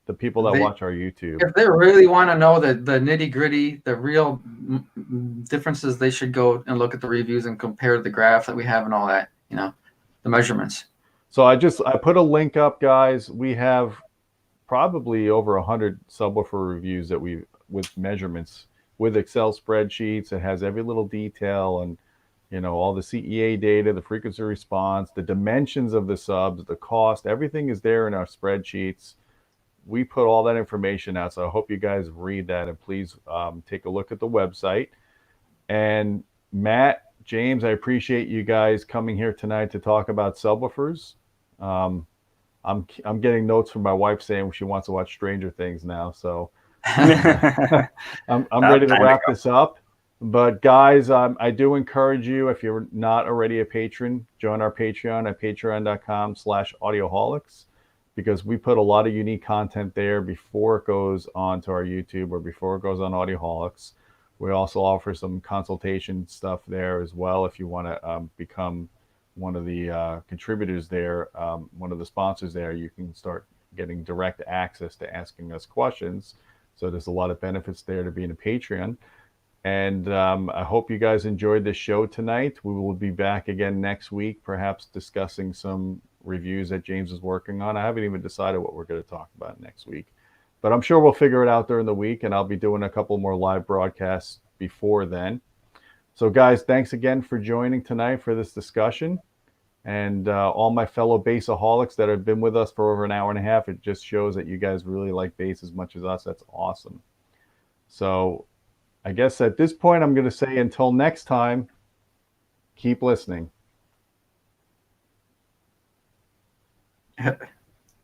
The people that watch our YouTube. If they really want to know the nitty gritty, the real differences, they should go and look at the reviews and compare the graph that we have and all that, you know, the measurements. So I put a link up, guys. We have probably over 100 subwoofer reviews that with measurements, with Excel spreadsheets. It has every little detail and, you know, all the CEA data, the frequency response, the dimensions of the subs, the cost, everything is there in our spreadsheets. We put all that information out, so I hope you guys read that, and please take a look at the website. And Matt, James, I appreciate you guys coming here tonight to talk about subwoofers. I'm getting notes from my wife saying she wants to watch Stranger Things now, so I'm ready to wrap this up. But guys, I do encourage you, if you're not already a patron, join our Patreon at patreon.com/audioholics. Because we put a lot of unique content there before it goes on to our YouTube or before it goes on Audioholics. We also offer some consultation stuff there as well. If you want to become one of the contributors there, one of the sponsors there, you can start getting direct access to asking us questions. So there's a lot of benefits there to being a Patreon. And I hope you guys enjoyed this show tonight. We will be back again next week, perhaps discussing some reviews that James is working on. I haven't even decided what we're going to talk about next week, but I'm sure we'll figure it out during the week, and I'll be doing a couple more live broadcasts before then. So guys, thanks again for joining tonight for this discussion. And all my fellow bassaholics that have been with us for over an hour and a half, it just shows that you guys really like bass as much as us. That's awesome. So I guess at this point, I'm going to say until next time, keep listening.